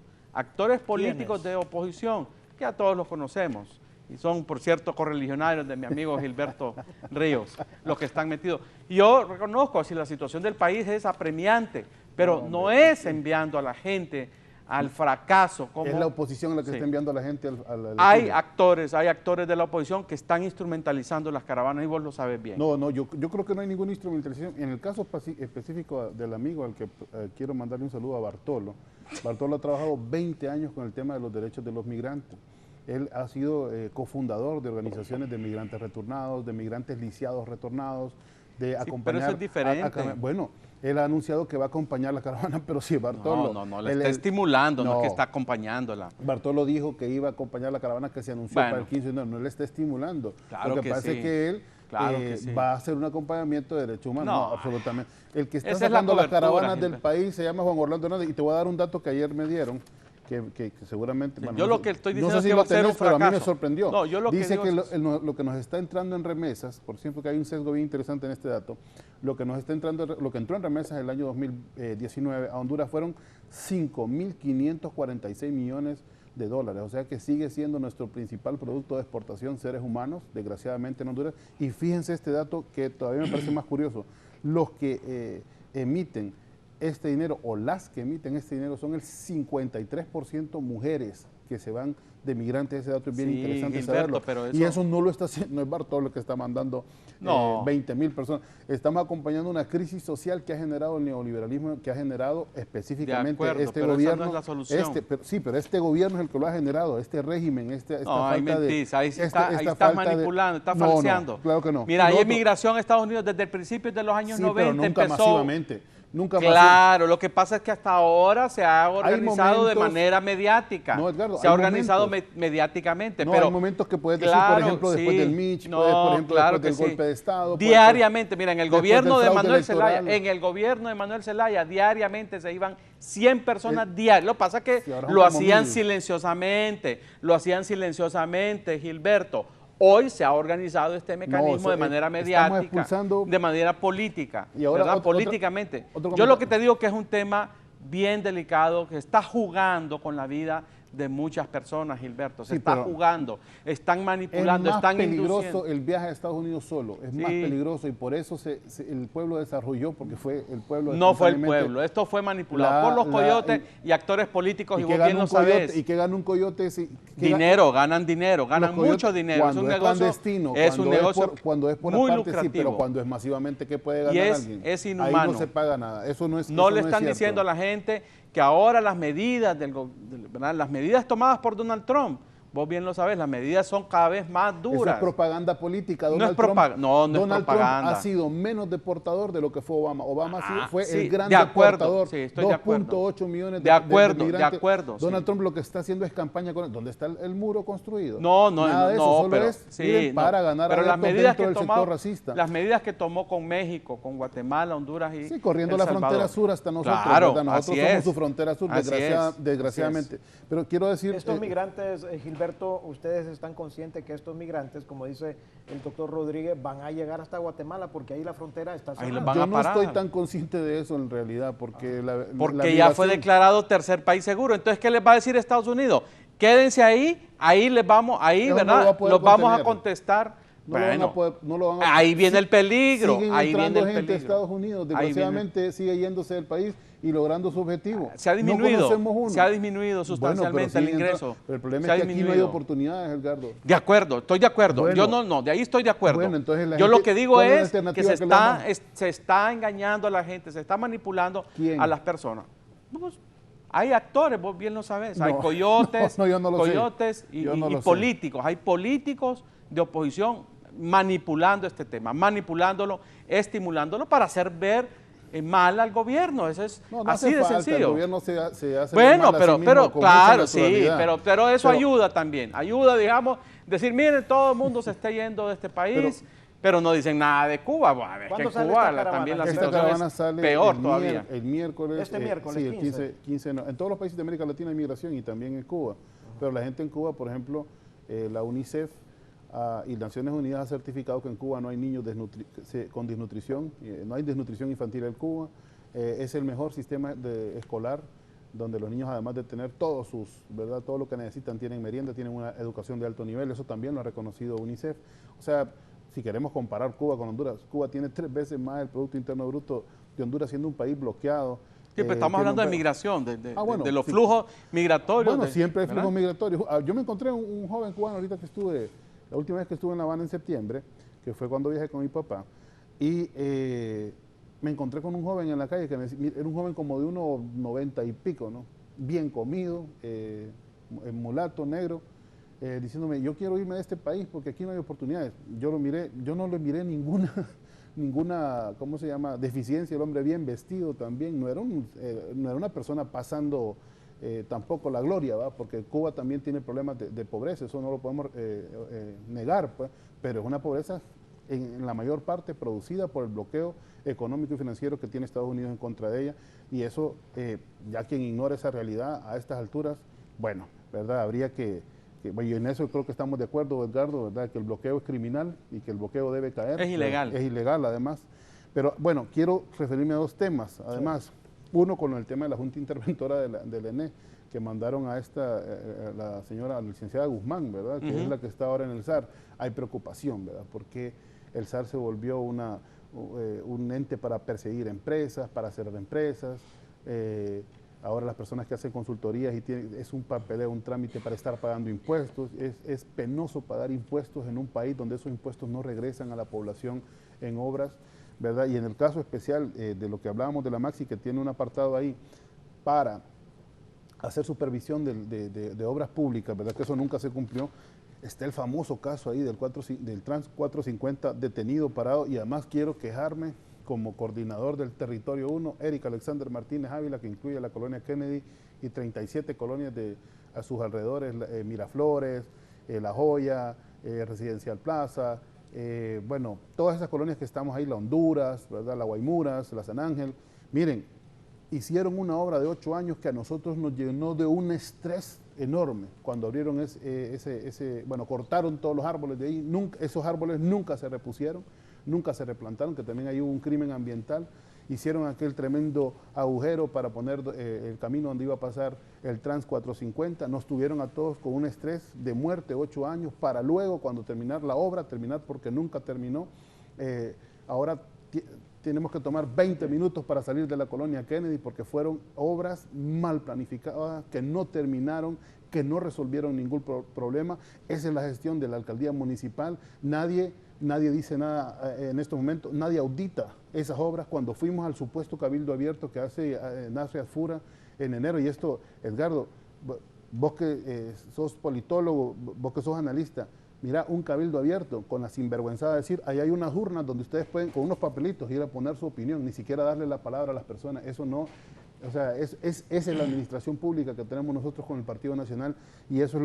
de oposición, que a todos los conocemos. Y son, por cierto, correligionarios de mi amigo Gilberto Ríos, los que están metidos. Y yo reconozco, si la situación del país es apremiante, pero no es enviando a la gente al fracaso. Es la oposición la que está enviando a la gente al hay actores de la oposición que están instrumentalizando las caravanas y vos lo sabes bien. No, yo creo que no hay ninguna instrumentalización. En el caso específico del amigo al que quiero mandarle un saludo a Bartolo. Bartolo ha trabajado 20 años con el tema de los derechos de los migrantes. Él ha sido cofundador de organizaciones de migrantes retornados, de migrantes lisiados retornados, de acompañar... Pero eso es diferente. Bueno, él ha anunciado que va a acompañar la caravana, pero sí, Bartolo... No, la está estimulando, no es que está acompañándola. Bartolo dijo que iba a acompañar la caravana que se anunció para el 15 de enero, no le está estimulando. Claro Lo que pasa es que él Claro que sí. va a hacer un acompañamiento de derechos humanos. No, absolutamente. El que está esa es la sacando las cobertura, caravanas del Gilberto. país se llama Juan Orlando Hernández, y te voy a dar un dato que ayer me dieron, que seguramente... Sí, bueno, yo no lo sé- que estoy no diciendo sé es si que lo va a ser un tenés, pero a mí me fracaso. sorprendió. No, yo lo que Dice digo que es- lo que nos está entrando en remesas, por cierto que hay un sesgo bien interesante en este dato, lo que entró en remesas el año 2019 a Honduras fueron 5.546 millones de dólares, o sea que sigue siendo nuestro principal producto de exportación, seres humanos, desgraciadamente en Honduras. Y fíjense este dato que todavía me parece más curioso: los que emiten este dinero, o las que emiten este dinero, son el 53% mujeres que se van de migrantes. Ese dato es bien Sí, interesante Gilberto, saberlo. pero Y eso- eso no lo está haciendo, no es Bartolo que está mandando No. 20.000 personas. Estamos acompañando una crisis social que ha generado el neoliberalismo, que ha generado específicamente acuerdo, este pero esa gobierno. no es la solución. Pero este gobierno es el que lo ha generado, este régimen, esta No, ahí falta mentís, ahí, esta- está, ahí esta estás falta de- manipulando, estás No, no, falseando. claro que no. Mira, Y hay otro- migración a Estados Unidos desde el principio de los años Sí, 90 pero nunca empezó. masivamente. Nunca Claro, lo que pasa es que hasta ahora se ha organizado de momentos- manera mediática. No, Edgardo, se ha hay organizado momentos. mediáticamente. No, pero hay momentos que puedes decir, por ejemplo, después del Mitch, por ejemplo, después del golpe de Estado. puede Diariamente, mira, en el después gobierno del de fraude Manuel Zelaya, electoral. en el gobierno de Manuel Zelaya, diariamente se iban 100 personas diarias. Lo que pasa es que Sí, ahora son lo como hacían 1000. silenciosamente, Gilberto. Hoy se ha organizado este mecanismo de manera estamos mediática, expulsando- de manera política, Y ahora ¿verdad? otro- Políticamente. otro Yo lo comentario. que te digo que es un tema bien delicado, que está jugando con la vida de muchas personas, Gilberto. Se Sí, está pero jugando, están manipulando, Es más están peligroso induciendo. el viaje a Estados Unidos solo, es más Sí. peligroso, y por eso el pueblo desarrolló, porque fue el pueblo... No fue el espontáneamente- pueblo, esto fue manipulado por los coyotes y actores políticos, y y vos que bien gana lo un coyote, sabés. y que gana un coyote... Dinero, ganan Los coyotes, mucho dinero. Cuando Es un es negocio, clandestino, es un negocio cuando es por muy aparte, sí, lucrativo. pero cuando es masivamente, ¿qué puede ganar Y alguien? es Ahí inhumano. no se paga nada, eso no es No eso le es están cierto. diciendo a la gente que ahora las medidas ¿verdad? Las medidas tomadas por Donald Trump, vos bien lo sabés, las medidas son cada vez más Eso duras. es propaganda política. No Donald es Trump, propaganda, no es Donald propaganda. Trump ha sido menos deportador de lo que fue Obama. Obama fue sí, el gran de acuerdo, deportador. sí, estoy de acuerdo. 2.8 millones De acuerdo, de migrantes. acuerdo, sí. Donald Trump lo que está haciendo es campaña con... ¿Dónde está el muro construido? No, Nada de eso, no, solo pero, es sí, miren, no. para ganar pero las adeptos medidas dentro que del tomó, sector racista. las medidas que tomó con México, con Guatemala, Honduras y Sí, corriendo El la Salvador. frontera sur hasta nosotros. Claro, ¿verdad? Nosotros así somos es. su frontera sur, Así es, desgraciadamente. así Pero quiero decir... Estos migrantes, Gilberto, ustedes están conscientes que estos migrantes, como dice el doctor Rodríguez, van a llegar hasta Guatemala porque ahí la frontera está Ahí cerrada. les van yo a no parar. estoy tan consciente de eso en realidad, porque Porque ya fue declarado tercer país seguro. Entonces, ¿qué les va a decir Estados Unidos? Quédense ahí les vamos, ahí, Eso no lo ¿verdad? va a poder Los vamos a contener. contestar. No lo van a poder- no lo van a- ahí viene el peligro, Siguen ahí viene entrando el gente peligro. de Estados Unidos, Ahí desgraciadamente sigue yéndose del país y logrando su objetivo. Se ha disminuido, No conocemos uno. se ha disminuido sustancialmente el ingreso. Pero el problema Se ha es que aquí no hay disminuido. oportunidades, Edgardo. De acuerdo, estoy de acuerdo. Bueno. Yo no, de ahí estoy de acuerdo. Bueno, entonces la Yo lo gente, que digo ¿cuál es la es que alternativa que le damos? se está engañando a la gente, se está manipulando ¿Quién? a las personas. No, pues, hay actores, vos bien lo sabés, hay No, coyotes, no, yo no lo sé. coyotes y, Yo no y lo sé. políticos. Hay políticos de oposición manipulando este tema, manipulándolo, estimulándolo para hacer ver mal al gobierno. Eso es No, así hace de falta, sencillo. el gobierno se hace ver Bueno, mal a sí pero mismo con mucha claro, sí, naturalidad. pero eso Pero- ayuda también. Ayuda, digamos, decir, miren, todo el mundo se está yendo de este país, pero no dicen nada de Cuba. Bueno, es que ¿Cuándo en sale Cuba esta caravana? también la Esta situación caravana es sale peor el todavía. el miércoles. Este miércoles, sí, el 15. 15 en todos los países de América Latina hay migración y también en Cuba. Pero la gente en Cuba, por ejemplo, la UNICEF y Naciones Unidas ha certificado que en Cuba no hay niños con desnutrición, no hay desnutrición infantil en Cuba. Es el mejor sistema escolar donde los niños, además de tener todo lo que necesitan, tienen merienda, tienen una educación de alto nivel. Eso también lo ha reconocido UNICEF. O sea, si queremos comparar Cuba con Honduras, Cuba tiene 3 veces más el Producto Interno Bruto de Honduras, siendo un país bloqueado. Sí, pero estamos tiene hablando un de país- migración, bueno, de los sí. flujos migratorios. Bueno, siempre hay ¿verdad? flujos migratorios. Yo me encontré un joven cubano ahorita que estuve, la última vez que estuve en La Habana en septiembre, que fue cuando viajé con mi papá, y me encontré con un joven en la calle, que era un joven como de unos 90 y pico, ¿no? Bien comido, mulato, negro, diciéndome, yo quiero irme de este país porque aquí no hay oportunidades. Yo no le miré ninguna, ¿cómo se llama?, deficiencia. El hombre bien vestido también, no era una persona pasando tampoco la gloria, ¿va? Porque Cuba también tiene problemas de pobreza, eso no lo podemos negar, pues, pero es una pobreza en la mayor parte producida por el bloqueo económico y financiero que tiene Estados Unidos en contra de ella, y eso, ya quien ignora esa realidad a estas alturas, bueno, ¿verdad? Habría que y en eso creo que estamos de acuerdo, Edgardo, ¿verdad? Que el bloqueo es criminal y que el bloqueo debe caer. Es ilegal. Es ilegal, además. Pero bueno, quiero referirme a dos temas, además. Sí. Uno con el tema de la Junta Interventora del ENE, que mandaron a la señora, la licenciada Guzmán, ¿verdad? Que es la que está ahora en el SAR. Hay preocupación, ¿verdad? Porque el SAR se volvió un ente para perseguir empresas, para cerrar empresas. Ahora las personas que hacen consultorías es un papeleo, un trámite para estar pagando impuestos. Es penoso pagar impuestos en un país donde esos impuestos no regresan a la población en obras, ¿verdad? Y en el caso especial de lo que hablábamos de la Maxi, que tiene un apartado ahí para hacer supervisión de obras públicas, ¿verdad? Que eso nunca se cumplió. Está el famoso caso ahí del Trans 450 detenido, parado, y además quiero quejarme como coordinador del Territorio 1, Eric Alexander Martínez Ávila, que incluye la colonia Kennedy y 37 colonias a sus alrededores, Miraflores, La Joya, Residencial Plaza, bueno, todas esas colonias que estamos ahí, la Honduras, ¿verdad? La Guaymuras, la San Ángel. Miren, hicieron una obra de 8 años que a nosotros nos llenó de un estrés enorme cuando abrieron bueno, cortaron todos los árboles de ahí, esos árboles nunca se repusieron, nunca se replantaron, que también hay un crimen ambiental. Hicieron aquel tremendo agujero para poner el camino donde iba a pasar el Trans 450, nos tuvieron a todos con un estrés de muerte 8 años, para luego cuando terminar la obra, terminar porque nunca terminó. Ahora tenemos que tomar 20 minutos para salir de la colonia Kennedy porque fueron obras mal planificadas, que no terminaron, que no resolvieron ningún problema. Esa es la gestión de la alcaldía municipal. Nadie dice nada en estos momentos, nadie audita esas obras. Cuando fuimos al supuesto cabildo abierto que hace Nasri Asfura en enero, y esto, Edgardo, vos que sos politólogo, vos que sos analista, mira, un cabildo abierto con la sinvergüenzada de decir, ahí hay unas urnas donde ustedes pueden con unos papelitos ir a poner su opinión, ni siquiera darle la palabra a las personas. Eso no, o sea, esa es la administración pública que tenemos nosotros con el Partido Nacional, y eso es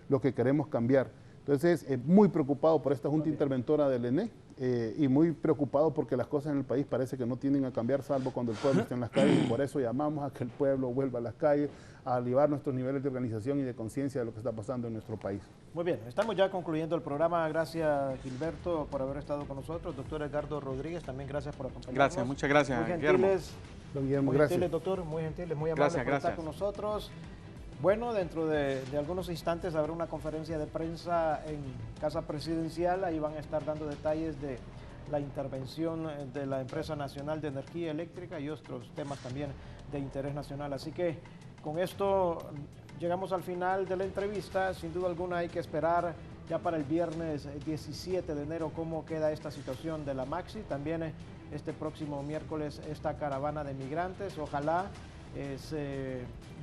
lo que queremos cambiar. Entonces, muy preocupado por esta Junta Interventora del ENE y muy preocupado porque las cosas en el país parece que no tienden a cambiar salvo cuando el pueblo está en las calles, y por eso llamamos a que el pueblo vuelva a las calles, a elevar nuestros niveles de organización y de conciencia de lo que está pasando en nuestro país. Muy bien, estamos ya concluyendo el programa. Gracias, Gilberto, por haber estado con nosotros. Doctor Edgardo Rodríguez, también gracias por acompañarnos. Gracias, muchas gracias, muy gentiles, Guillermo, muy gracias. gentiles, doctor, muy gentiles, muy amables por estar con nosotros. Bueno, dentro de algunos instantes habrá una conferencia de prensa en Casa Presidencial. Ahí van a estar dando detalles de la intervención de la Empresa Nacional de Energía Eléctrica y otros temas también de interés nacional. Así que con esto llegamos al final de la entrevista. Sin duda alguna hay que esperar ya para el viernes 17 de enero cómo queda esta situación de la Maxi. También este próximo miércoles esta caravana de migrantes. Ojalá se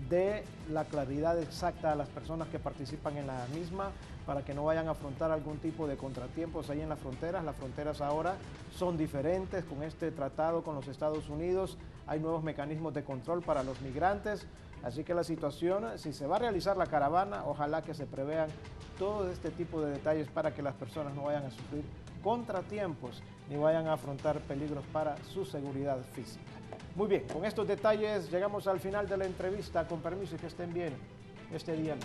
dé la claridad exacta a las personas que participan en la misma para que no vayan a afrontar algún tipo de contratiempos ahí en las fronteras. Las fronteras ahora son diferentes con este tratado con los Estados Unidos. Hay nuevos mecanismos de control para los migrantes. Así que la situación, si se va a realizar la caravana, ojalá que se prevean todo este tipo de detalles para que las personas no vayan a sufrir contratiempos ni vayan a afrontar peligros para su seguridad física. Muy bien, con estos detalles llegamos al final de la entrevista. Con permiso y que estén bien este día.